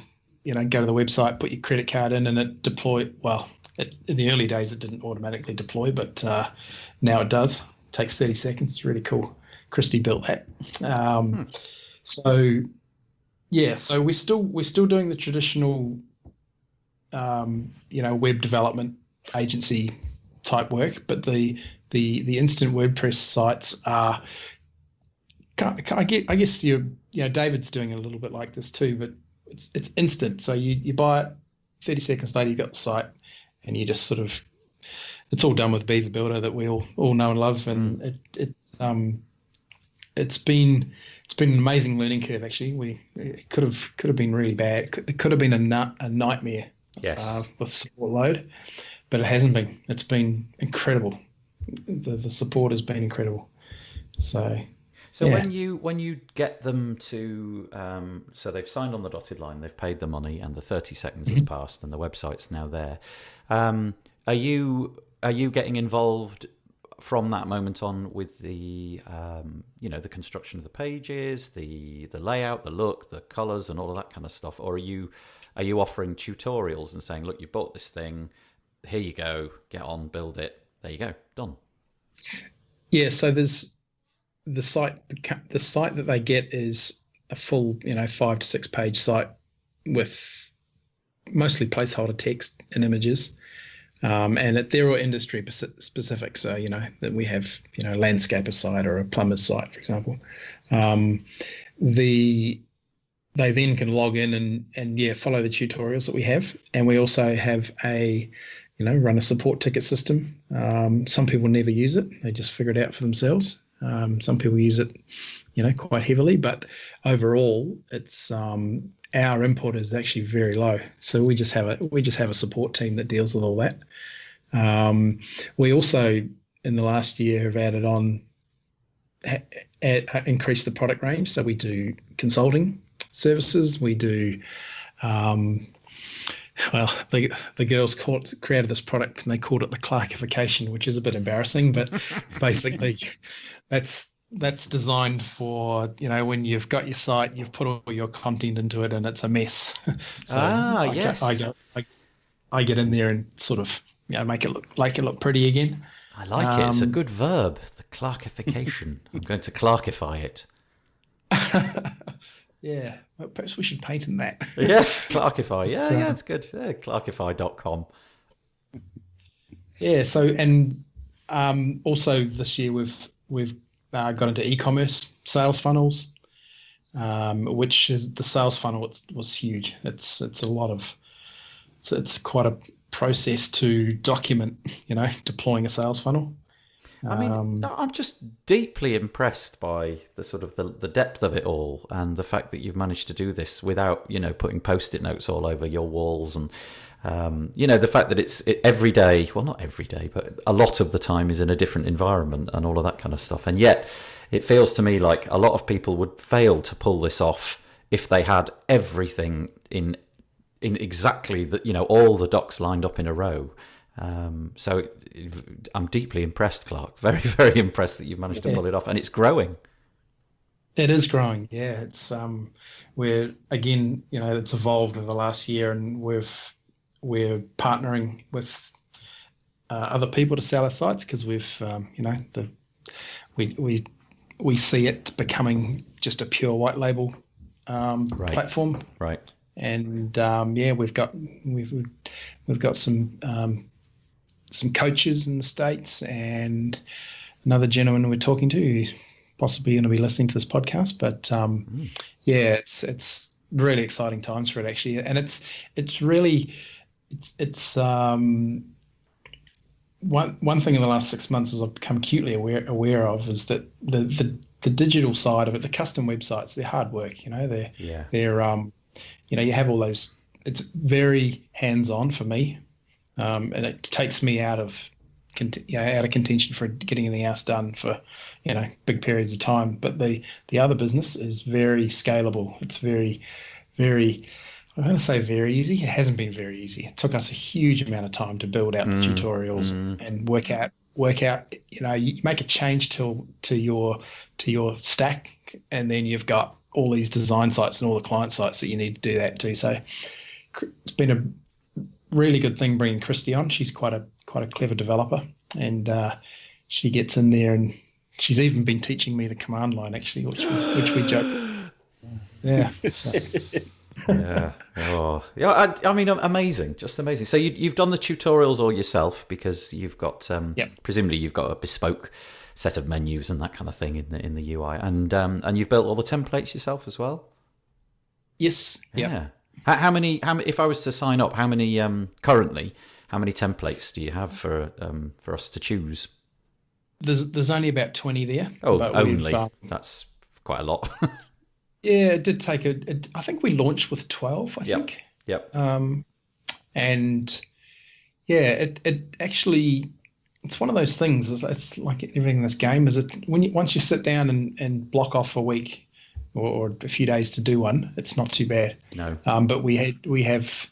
go to the website, put your credit card in, and it deployed. Well, in the early days it didn't automatically deploy, but now it does. takes 30 seconds. It's really cool. Christy built that. So yeah, so we're still doing the traditional, web development agency type work, but the instant WordPress sites are, I guess David's doing a little bit like this too, but it's instant. So you buy it, 30 seconds later you got the site, and you just sort of, it's all done with Beaver Builder that we all know and love, and it's been an amazing learning curve. Actually, it could have been really bad. It could have been a nightmare. Yes. With support load, but it hasn't been. It's been incredible. The support has been incredible. So yeah. when you get them to, so they've signed on the dotted line, they've paid the money, and the 30 seconds has passed, and the website's now there. Are you getting involved from that moment on with the the construction of the pages, the layout, the look, the colors, and all of that kind of stuff, or are you offering tutorials and saying, look, you bought this thing, here you go, get on, build it, there you go, done? Yeah, so there's the site that they get is a full 5 to 6 page site with mostly placeholder text and images. And they're all industry specific. So, that we have, a landscaper site or a plumber's site, for example. They then can log in and follow the tutorials that we have. And we also have run a support ticket system. Some people never use it. They just figure it out for themselves. Some people use it, quite heavily, but overall it's, our input is actually very low. So we just have a support team that deals with all that. We also, in the last year, have added on, increased the product range. So we do consulting services. We do, the girls created this product and they called it the Clarkification, which is a bit embarrassing, but basically that's designed for, when you've got your site, you've put all your content into it and it's a mess. So yes. I get in there and sort of, make it look pretty again. I like it. It's a good verb, the Clarkification. I'm going to Clarkify it. Yeah, well, perhaps we should patent that. Yeah, Clarkify. Yeah, it's good. Yeah, Clarkify.com. Yeah, so, and also this year we've got into e-commerce sales funnels, which is the sales funnel. Was huge. It's quite a process to document, deploying a sales funnel. I mean, I'm just deeply impressed by the sort of the depth of it all, and the fact that you've managed to do this without, putting Post-it notes all over your walls, and the fact that it's every day. Well, not every day, but a lot of the time is in a different environment and all of that kind of stuff. And yet, it feels to me like a lot of people would fail to pull this off if they had everything in exactly all the docs lined up in a row. So I'm deeply impressed, Clark. Very, very impressed that you've managed to pull it off, and it's growing. It is growing. Yeah, it's we're again, it's evolved over the last year, and we're partnering with other people to sell our sites because we've we see it becoming just a pure white label platform. Right. And we've got some coaches in the States, and another gentleman we're talking to who's possibly going to be listening to this podcast. But it's really exciting times for it, actually, and it's one thing in the last 6 months as I've become acutely aware of is that the digital side of it, the custom websites, they're hard work. They're you have all those. It's very hands-on for me, and it takes me out of contention for getting anything else done for big periods of time. But the other business is very scalable. It's very, very, I'm going to say very easy. It hasn't been very easy. It took us a huge amount of time to build out the tutorials and work out. You make a change to your stack, and then you've got all these design sites and all the client sites that you need to do that too. So it's been a really good thing bringing Christy on. She's quite a clever developer, and she gets in there and She's even been teaching me the command line, actually, which we joke. Yeah. Yeah. Oh, yeah. I mean, amazing, just amazing. So you've done the tutorials all yourself because you've got presumably you've got a bespoke set of menus and that kind of thing in the UI, and you've built all the templates yourself as well. Yes. Yeah. How many? If I was to sign up, how many currently? How many templates do you have for us to choose? There's only about 20 there. Oh, only. That's quite a lot. Yeah, it did take I think we launched with 12, I think. Yep. And yeah, it actually, it's one of those things. It's like everything in this game. Once you sit down and block off a week or a few days to do one, it's not too bad. No. But we have,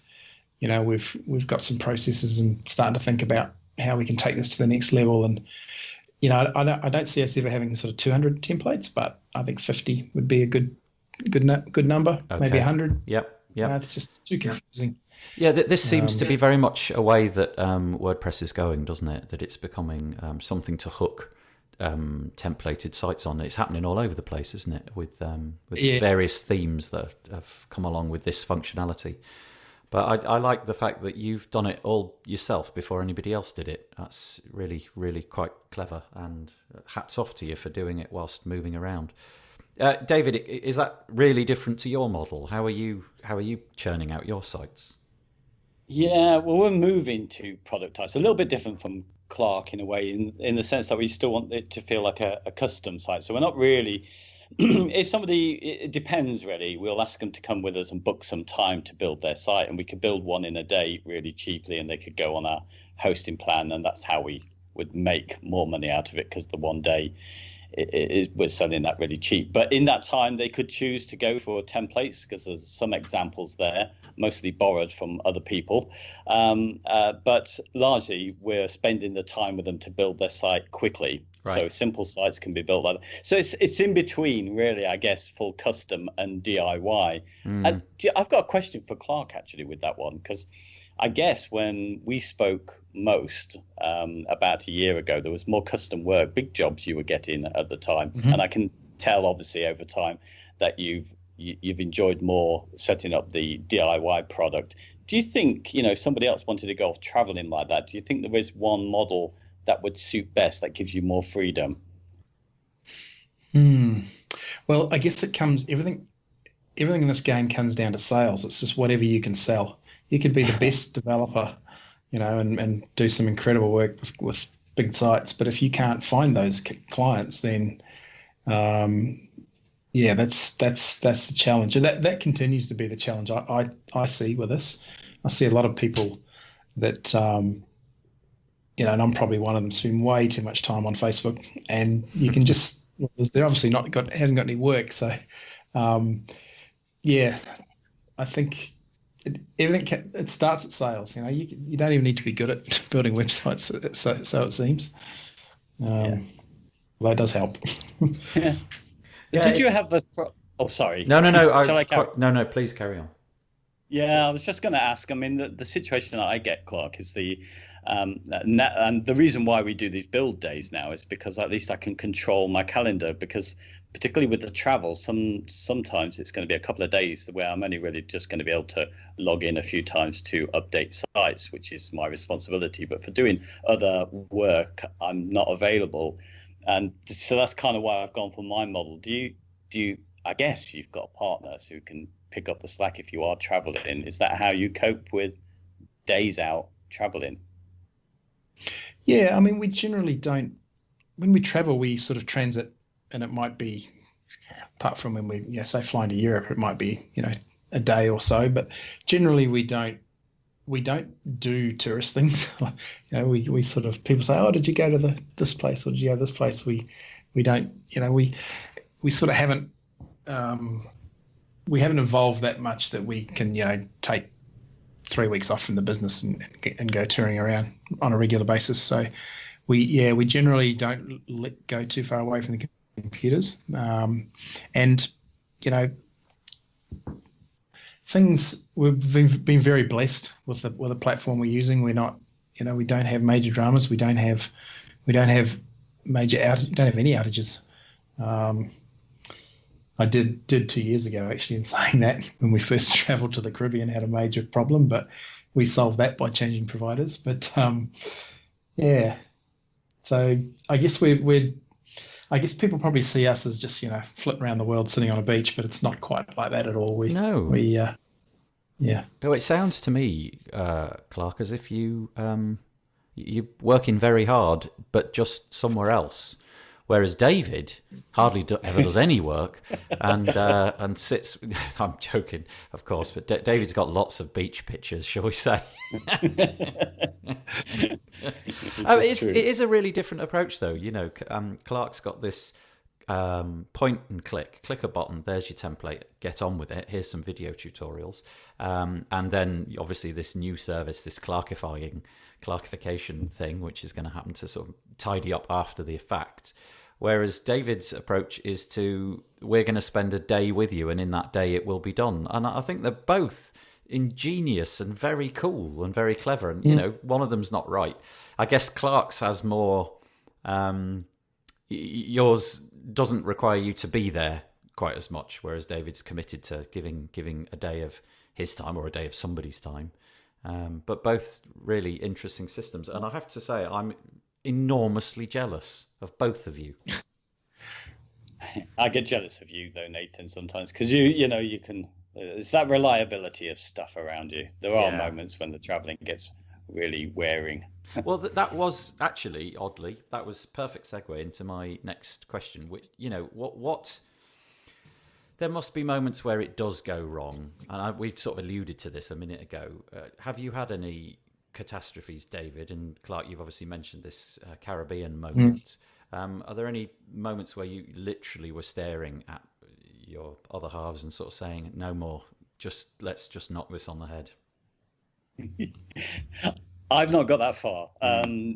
we've got some processes and starting to think about how we can take this to the next level. And I don't see us ever having sort of 200 templates, but I think 50 would be a good number. Okay. Maybe 100. Yep. It's just too confusing. Yeah, this seems to be very much a way that WordPress is going, doesn't it? That it's becoming something to hook templated sites on. It's happening all over the place, isn't it? With various themes that have come along with this functionality. But I like the fact that you've done it all yourself before anybody else did it. That's really, really quite clever, and hats off to you for doing it whilst moving around. David, is that really different to your model? How are you churning out your sites? Yeah, well, we're moving to productize. A little bit different from Clark in a way, in the sense that we still want it to feel like a custom site. So we're not really. If somebody, it depends really. We'll ask them to come with us and book some time to build their site, and we could build one in a day really cheaply, and they could go on our hosting plan, and that's how we would make more money out of it, because the one day we're selling that really cheap. But in that time, they could choose to go for templates, because there's some examples there, mostly borrowed from other people. But largely, we're spending the time with them to build their site quickly. Right. So simple sites can be built like that. So it's in between, really, I guess, full custom and DIY. And I've got a question for Clark, actually, with that one, because I guess when we spoke most about a year ago, there was more custom work, big jobs you were getting at the time. Mm-hmm. And I can tell, obviously, over time that you've enjoyed more setting up the DIY product. Do you think, if somebody else wanted to go off traveling like that, do you think there is one model that would suit best, that gives you more freedom? Well, I guess everything in this game comes down to sales. It's just whatever you can sell. You could be the best developer, and do some incredible work with big sites. But if you can't find those clients, then that's the challenge. And that continues to be the challenge I see with this. I see a lot of people that and I'm probably one of them, spend way too much time on Facebook, and you can just, they're obviously haven't got any work. So, I think it starts at sales. You don't even need to be good at building websites, so it seems. Well, that does help. Yeah. Did you have the? Oh, sorry. No. No. Please carry on. Yeah, I was just going to ask. I mean, the situation that I get, Clark, is and the reason why we do these build days now is because at least I can control my calendar. Because particularly with the travel, sometimes it's going to be a couple of days where I'm only really just going to be able to log in a few times to update sites, which is my responsibility. But for doing other work, I'm not available, and so that's kind of why I've gone for my model. Do you? I guess you've got partners who can pick up the slack if you are traveling. Is that how you cope with days out traveling? Yeah, I mean, we generally don't. When we travel, we sort of transit, and it might be, apart from when we, say flying to Europe, it might be, a day or so. But generally, we don't do tourist things. We sort of, people say, oh, did you go to this place, or did you go to this place? We don't. We sort of haven't. We haven't evolved that much that we can, take 3 weeks off from the business and go touring around on a regular basis. So we generally don't go too far away from the computers. Things, we've been very blessed with the platform we're using. We're not, we don't have major dramas. We don't have major outage. Don't have any outages. Um, I did 2 years ago, actually, in saying that, when we first travelled to the Caribbean, had a major problem, but we solved that by changing providers. But yeah, so I guess I guess people probably see us as just, flitting around the world, sitting on a beach, but it's not quite like that at all. No. Yeah. Oh, it sounds to me, Clark, as if you're working very hard, but just somewhere else. Whereas David hardly ever does any work, and sits. I'm joking, of course, but David's got lots of beach pictures, shall we say? It is a really different approach, though. Clark's got this point and click a button. There's your template. Get on with it. Here's some video tutorials, and then obviously this new service, this Clarkification thing, which is going to happen to sort of tidy up after the fact. Whereas David's approach is we're going to spend a day with you, and in that day it will be done. And I think they're both ingenious and very cool and very clever. And one of them's not right. I guess Clark's has more. Yours doesn't require you to be there quite as much, whereas David's committed to giving a day of his time or a day of somebody's time. But both really interesting systems, and I have to say I'm enormously jealous of both of you. I get jealous of you though, Nathan, sometimes, because you can. It's that reliability of stuff around you. There are moments when the traveling gets really wearing. Well, that was actually, oddly, that was perfect segue into my next question. Which, what there must be moments where it does go wrong, and we've sort of alluded to this a minute ago. Have you had any catastrophes, David? And Clark, you've obviously mentioned this Caribbean moment. Are there any moments where you literally were staring at your other halves and sort of saying, "No more. Let's just knock this on the head"? I've not got that far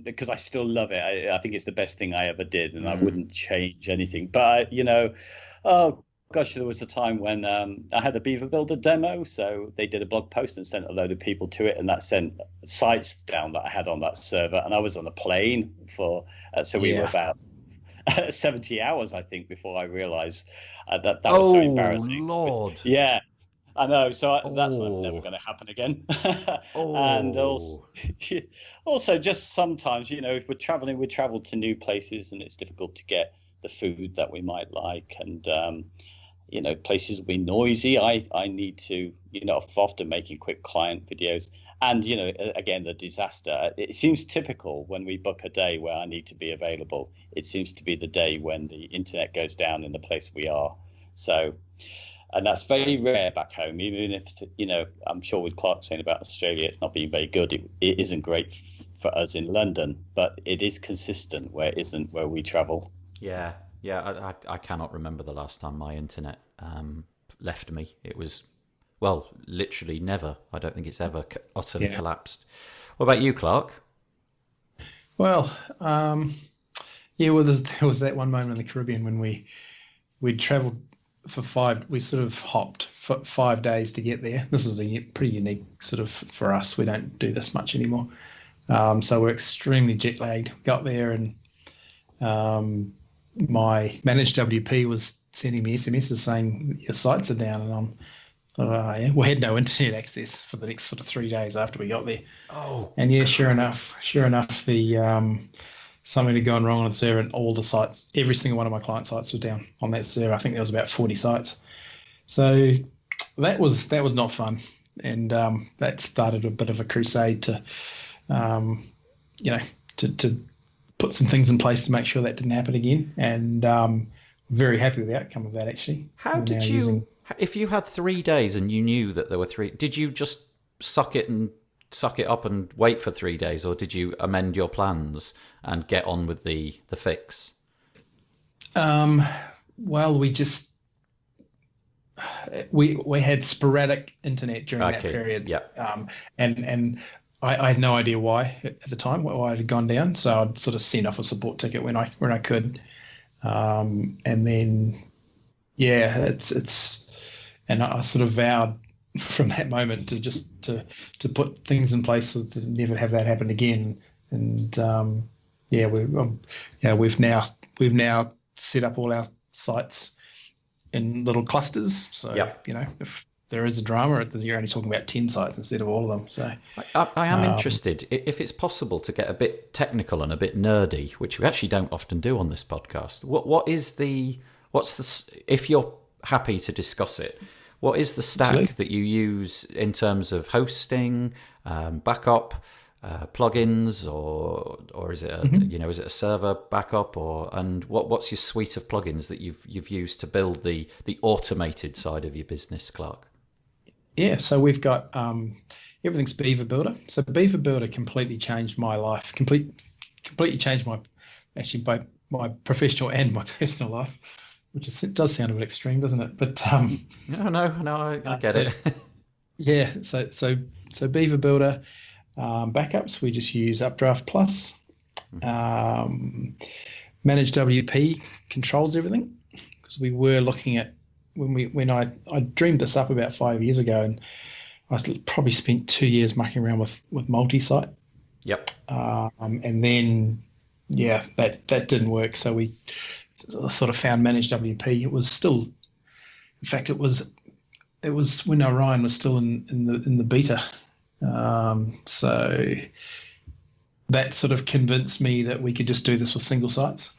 because I still love it. I think it's the best thing I ever did, and I wouldn't change anything. But oh gosh, there was a time when I had a Beaver Builder demo, so they did a blog post and sent a load of people to it, and that sent sites down that I had on that server, and I was on a plane we were about 70 hours, I think, before I realized that was so embarrassing. Lord. Yeah. I know, so that's never going to happen again. And also, just sometimes, if we're traveling, we travel to new places, and it's difficult to get the food that we might like, and places will be noisy. I need to, often making quick client videos, and again, the disaster. It seems typical when we book a day where I need to be available. It seems to be the day when the internet goes down in the place we are. So. And that's very rare back home, even if, I'm sure with Clark saying about Australia, it's not being very good. It isn't great for us in London, but it is consistent where it isn't where we travel. Yeah. I cannot remember the last time my internet left me. It was, well, literally never. I don't think it's ever utterly collapsed. What about you, Clark? Well, there was that one moment in the Caribbean when we'd travelled we sort of hopped for 5 days to get there. This is a pretty unique sort of for us. We don't do this much anymore. So we're extremely jet lagged. Got there, and my managed WP was sending me SMSs saying your sites are down, and we had no internet access for the next sort of 3 days after we got there. Oh, and yeah, sure enough, the something had gone wrong on the server, and all the sites, every single one of my client sites was down on that server. I think there was about 40 sites. So that was not fun, and that started a bit of a crusade to put some things in place to make sure that didn't happen again. And very happy with the outcome of that, actually. How did you? If you had 3 days and you knew that there were three, did you just suck it up and wait for 3 days, or did you amend your plans and get on with the fix? Well, we had sporadic internet during that period. Yeah. And I had no idea why at the time, why it had gone down. So I'd sort of send off a support ticket when I could. And then and I sort of vowed from that moment to put things in place so to never have that happen again. And Yeah, we've now set up all our sites in little clusters. So Yep. if there is a drama, you're only talking about 10 sites instead of all of them. So I am interested, if it's possible, to get a bit technical and a bit nerdy, which we actually don't often do on this podcast. If you're happy to discuss it, what is the stack Absolutely. that you use in terms of hosting, backup, plugins, or is it is it a server backup, and what's your suite of plugins that you've used to build the automated side of your business, Clark? Yeah, so we've got everything's Beaver Builder. So Beaver Builder completely changed my life. Completely changed both my professional and my personal life, which it does sound a bit extreme, doesn't it? But no, I get it. Yeah, so Beaver Builder backups, we just use Updraft Plus. Manage WP controls everything, because we were looking at when I dreamed this up about 5 years ago, and I probably spent 2 years mucking around with multi-site. Yep. And then that didn't work, so we sort of found Manage WP. It was still, in fact, it was when Orion was still in the beta. So that sort of convinced me that we could just do this with single sites.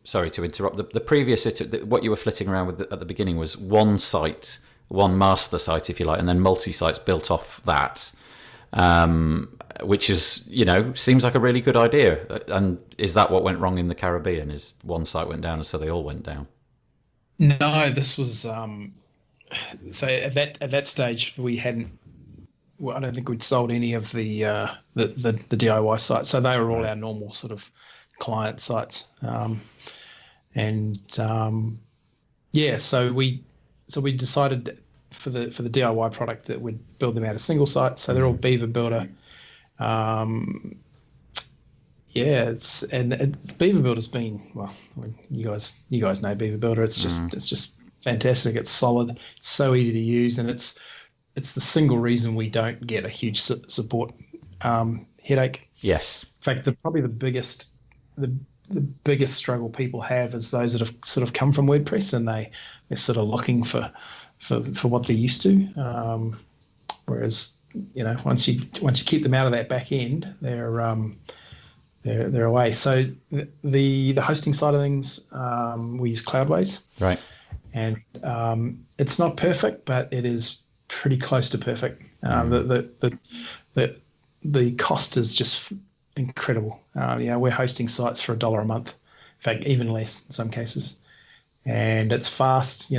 Sorry to interrupt. The previous, what you were flitting around with at the beginning was one site, one master site, if you like, and then multi-sites built off that, which is, seems like a really good idea. And is that what went wrong in the Caribbean? Is one site went down and so they all went down? No, this was so at that stage we hadn't. Well, I don't think we'd sold any of the DIY sites, so they were all our normal sort of client sites. So we decided for the DIY product that we'd build them out of single sites. So they're all Beaver Builder. Beaver Builder's been, well, you guys know Beaver Builder. It's just fantastic. It's solid. It's so easy to use, and it's the single reason we don't get a huge support headache. Yes. In fact, the biggest struggle people have is those that have sort of come from WordPress, and they're sort of looking for what they're used to. Whereas once you keep them out of that back end, they're away. So the hosting side of things, we use Cloudways, right? And it's not perfect, but it is pretty close to perfect. The cost is just incredible. We're hosting sites for $1 a month, in fact, even less in some cases, and it's fast.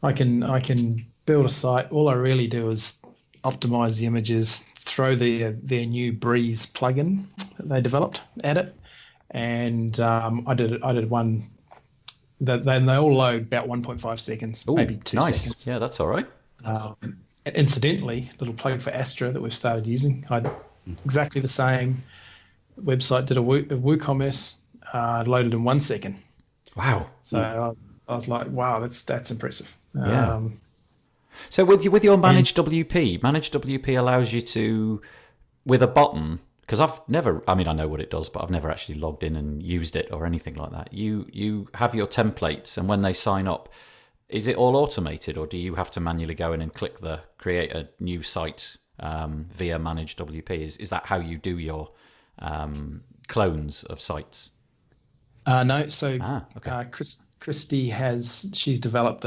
I can build a site. All I really do is optimize the images, throw their new Breeze plugin that they developed at it, and I did one. They all load about 1.5 seconds, maybe 2 seconds. Yeah, that's all right. Incidentally, little plug for Astra that we've started using. I had exactly the same website, did a WooCommerce, loaded in 1 second. Wow. So I was like, wow, that's impressive. Yeah. So with your Manage WP allows you to, with a button, because I know what it does, but I've never actually logged in and used it or anything like that. You have your templates, and when they sign up, is it all automated, or do you have to manually go in and click the create a new site via Manage WP? Is that how you do your clones of sites? No. So okay. Christy she's developed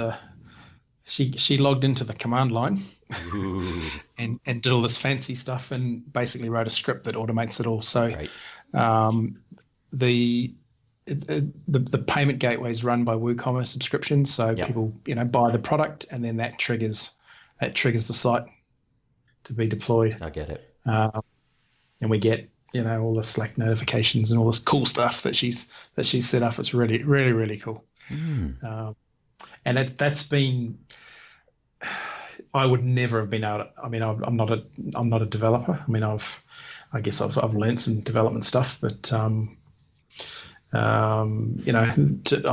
she logged into the command line and did all this fancy stuff, and basically wrote a script that automates it all. So right. The payment gateway is run by WooCommerce subscriptions. So people buy the product, and then that triggers the site to be deployed. I get it. And we get all the Slack notifications and all this cool stuff that she's set up. It's really, really, really cool. And that's been, I would never have been able to, I'm not a developer. I guess I've learned some development stuff, but I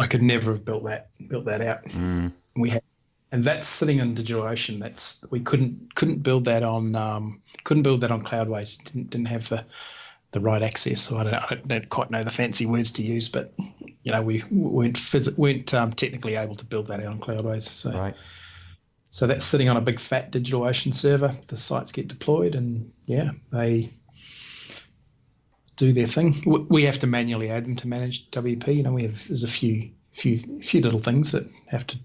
could never have built that out. We had, and that's sitting in DigitalOcean. We couldn't build that on Cloudways. Didn't have the the right access. So I don't quite know the fancy words to use, but we weren't technically able to build that out on Cloudways. So Right. So that's sitting on a big fat DigitalOcean server. The sites get deployed, and they do their thing. We have to manually add them to manage WP. There's a few little things that have to,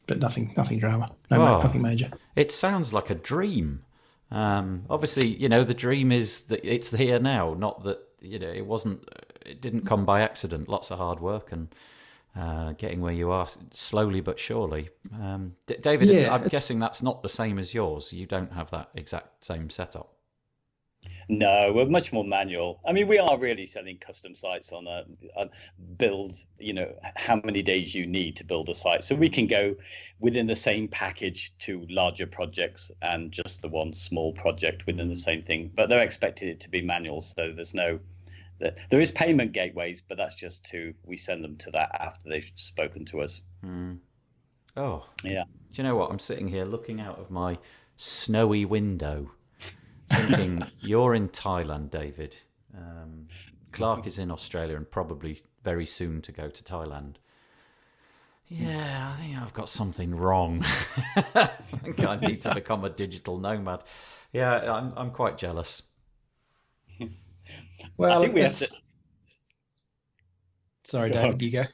but nothing drama, nothing major. It sounds like a dream. Obviously, the dream is that it's here now, not that it didn't come by accident. Lots of hard work and getting where you are slowly but surely. David, I'm guessing that's not the same as yours. You don't have that exact same setup. No, we're much more manual. I mean, we are really selling custom sites on a build, how many days you need to build a site. So we can go within the same package to larger projects and just the one small project within the same thing. But they're expecting it to be manual. So there is payment gateways, but that's just we send them to that after they've spoken to us. Mm. Oh, yeah. Do you know what? I'm sitting here looking out of my snowy window, thinking you're in Thailand, David. Clark is in Australia and probably very soon to go to Thailand. Yeah, I think I've got something wrong. I think I need to become a digital nomad. Yeah, I'm quite jealous. Well, I think we have to. Sorry, David, you go.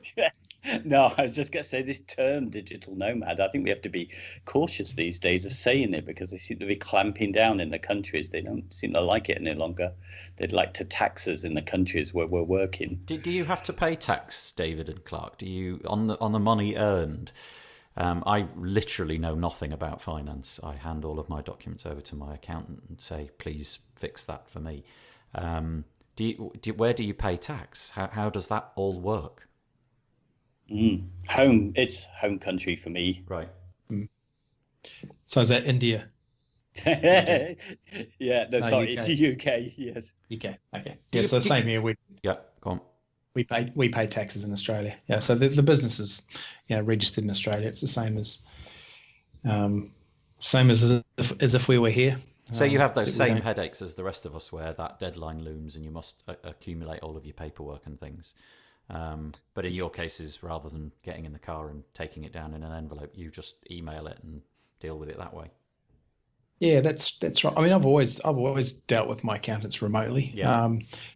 No, I was just going to say this term digital nomad, I think we have to be cautious these days of saying it because they seem to be clamping down in the countries. They don't seem to like it any longer. They'd like to tax us in the countries where we're working. Do you have to pay tax, David and Clark? Do you on the money earned? I literally know nothing about finance. I hand all of my documents over to my accountant and say, please fix that for me. Where do you pay tax? How does that all work? It's home country for me. Right. So is that India? Yeah, no, sorry, UK. it's the UK. Yes. UK. Okay. Yeah. So same here. Yeah. Go on. We pay taxes in Australia. Yeah. So the business is registered in Australia. It's the same as if we were here. So you have those same headaches as the rest of us, where that deadline looms and you must accumulate all of your paperwork and things. But in your cases, rather than getting in the car and taking it down in an envelope, you just email it and deal with it that way. Yeah, that's right. I mean, I've always dealt with my accountants remotely. Yeah.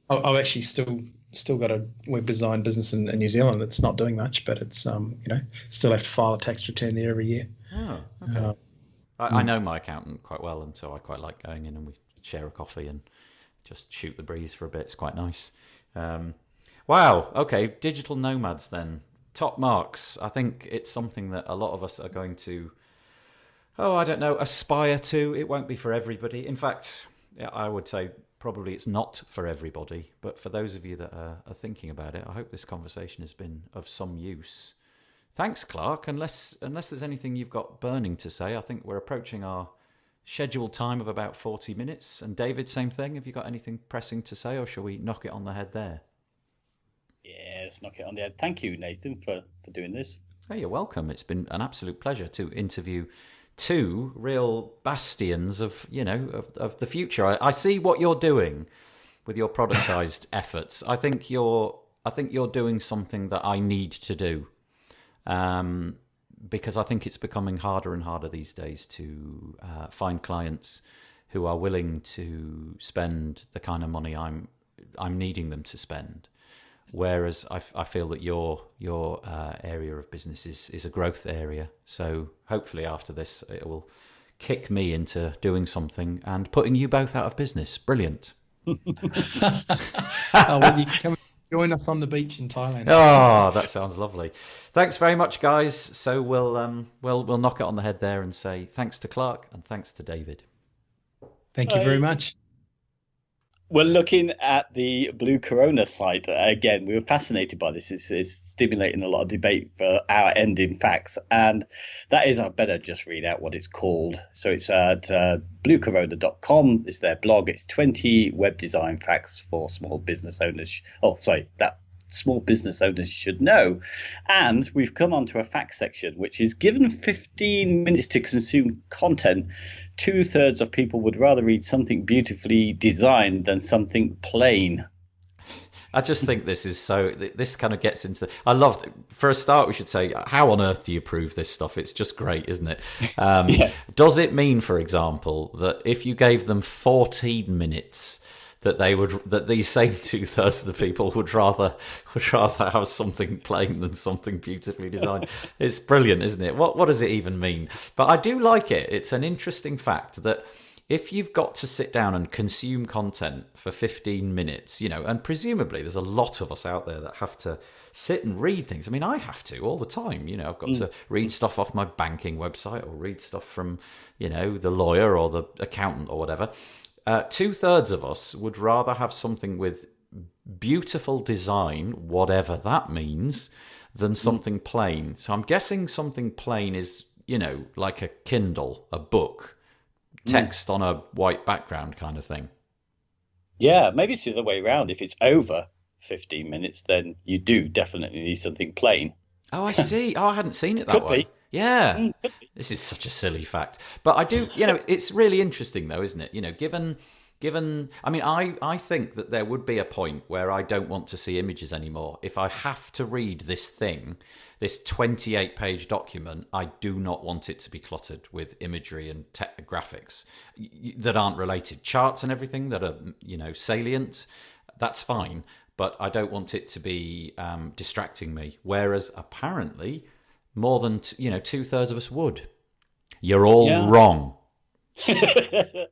I've actually still got a web design business in New Zealand that's not doing much, but it's still have to file a tax return there every year. Oh, okay. I know my accountant quite well, and so I quite like going in and we share a coffee and just shoot the breeze for a bit. It's quite nice. Wow. Okay. Digital nomads then. Top marks. I think it's something that a lot of us are going to, aspire to. It won't be for everybody. In fact, I would say probably it's not for everybody. But for those of you that are thinking about it, I hope this conversation has been of some use. Thanks, Clark. Unless there's anything you've got burning to say, I think we're approaching our scheduled time of about 40 minutes. And David, same thing. Have you got anything pressing to say, or shall we knock it on the head there? Yeah, let's knock it on the head. Thank you, Nathan, for doing this. Hey, you're welcome. It's been an absolute pleasure to interview two real bastions of the future. I see what you're doing with your productized efforts. I think you're doing something that I need to do. Because I think it's becoming harder and harder these days to find clients who are willing to spend the kind of money I'm needing them to spend. Whereas I feel that your area of business is a growth area. So hopefully after this, it will kick me into doing something and putting you both out of business. Brilliant. When you come join us on the beach in Thailand. Oh, that sounds lovely. Thanks very much, guys. So we'll knock it on the head there and say thanks to Clark and thanks to David. Thank you very much. We're looking at the Blue Corona site. Again, we were fascinated by this. It's stimulating a lot of debate for our end, in facts. And that is, I better just read out what it's called. So it's at bluecorona.com. It's their blog. It's 20 web design facts for small business owners. That small business owners should know. And we've come onto a facts section, which is given 15 minutes to consume content, 2/3 of people would rather read something beautifully designed than something plain. I just think this is so. This kind of gets into. I love. For a start, we should say, how on earth do you prove this stuff? It's just great, isn't it? Does it mean, for example, that if you gave them 14 minutes, that these same 2/3 of the people would rather have something plain than something beautifully designed? It's brilliant, isn't it? What does it even mean? But I do like it. It's an interesting fact that if you've got to sit down and consume content for 15 minutes, and presumably there's a lot of us out there that have to sit and read things. I mean, I have to all the time. I've got to read stuff off my banking website or read stuff from, the lawyer or the accountant or whatever. 2/3 of us would rather have something with beautiful design, whatever that means, than something plain. So I'm guessing something plain is, like a Kindle, a book, text on a white background kind of thing. Yeah, maybe it's the other way around. If it's over 15 minutes, then you do definitely need something plain. Oh, I see. Oh, I hadn't seen it that way. Be. Yeah. This is such a silly fact. But I do, it's really interesting though, isn't it? Given, I mean, I think that there would be a point where I don't want to see images anymore. If I have to read this thing, this 28-page document, I do not want it to be cluttered with imagery and graphics that aren't related. Charts and everything that are, salient, that's fine. But I don't want it to be distracting me. Whereas apparently more than 2/3 of us would. You're all wrong. I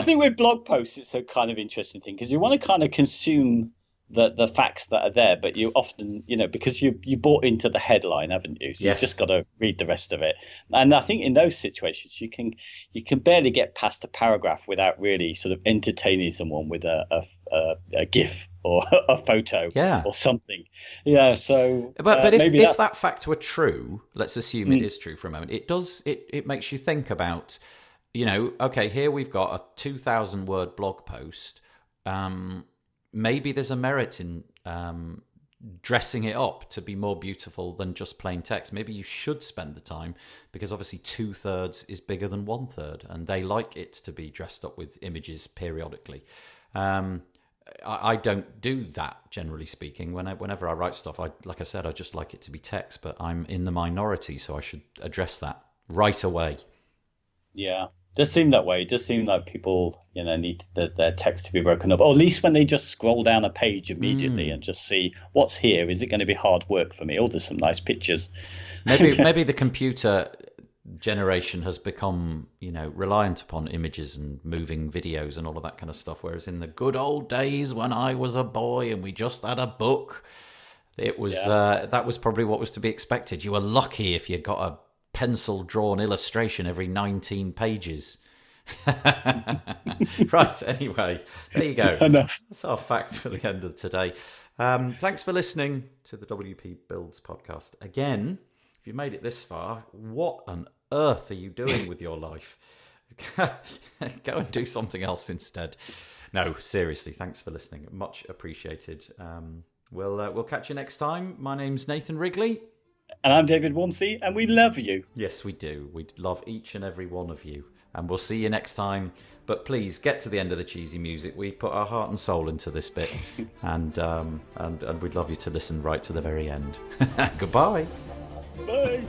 think with blog posts, it's a kind of interesting thing because you want to kind of consume the facts that are there, but you often, because you bought into the headline, haven't you? So yes. You've just got to read the rest of it. And I think in those situations, you can barely get past a paragraph without really sort of entertaining someone with a GIF or a photo or something. Yeah. So, but if that fact were true, let's assume it is true for a moment. It makes you think about, okay, here we've got a 2,000-word blog post. Maybe there's a merit in dressing it up to be more beautiful than just plain text. Maybe you should spend the time because obviously 2/3 is bigger than 1/3 and they like it to be dressed up with images periodically. I don't do that, generally speaking. Whenever I write stuff, like I said, I just like it to be text, but I'm in the minority, so I should address that right away. Yeah. It does seem that way. It does seem like people, need their text to be broken up, or at least when they just scroll down a page immediately and just see what's here. Is it going to be hard work for me? Oh, there's some nice pictures. Maybe the computer generation has become, reliant upon images and moving videos and all of that kind of stuff. Whereas in the good old days when I was a boy and we just had a book, it was that was probably what was to be expected. You were lucky if you got a pencil-drawn illustration every 19 pages. Right, anyway, there you go. Enough. That's our fact for the end of today. Thanks for listening to the WP Builds podcast. Again, if you made it this far, what on earth are you doing with your life? Go and do something else instead. No, seriously, thanks for listening. Much appreciated. We'll catch you next time. My name's Nathan Wrigley. And I'm David Waumsley, and we love you. Yes, we do. We love each and every one of you. And we'll see you next time. But please get to the end of the cheesy music. We put our heart and soul into this bit. and we'd love you to listen right to the very end. Goodbye. Bye.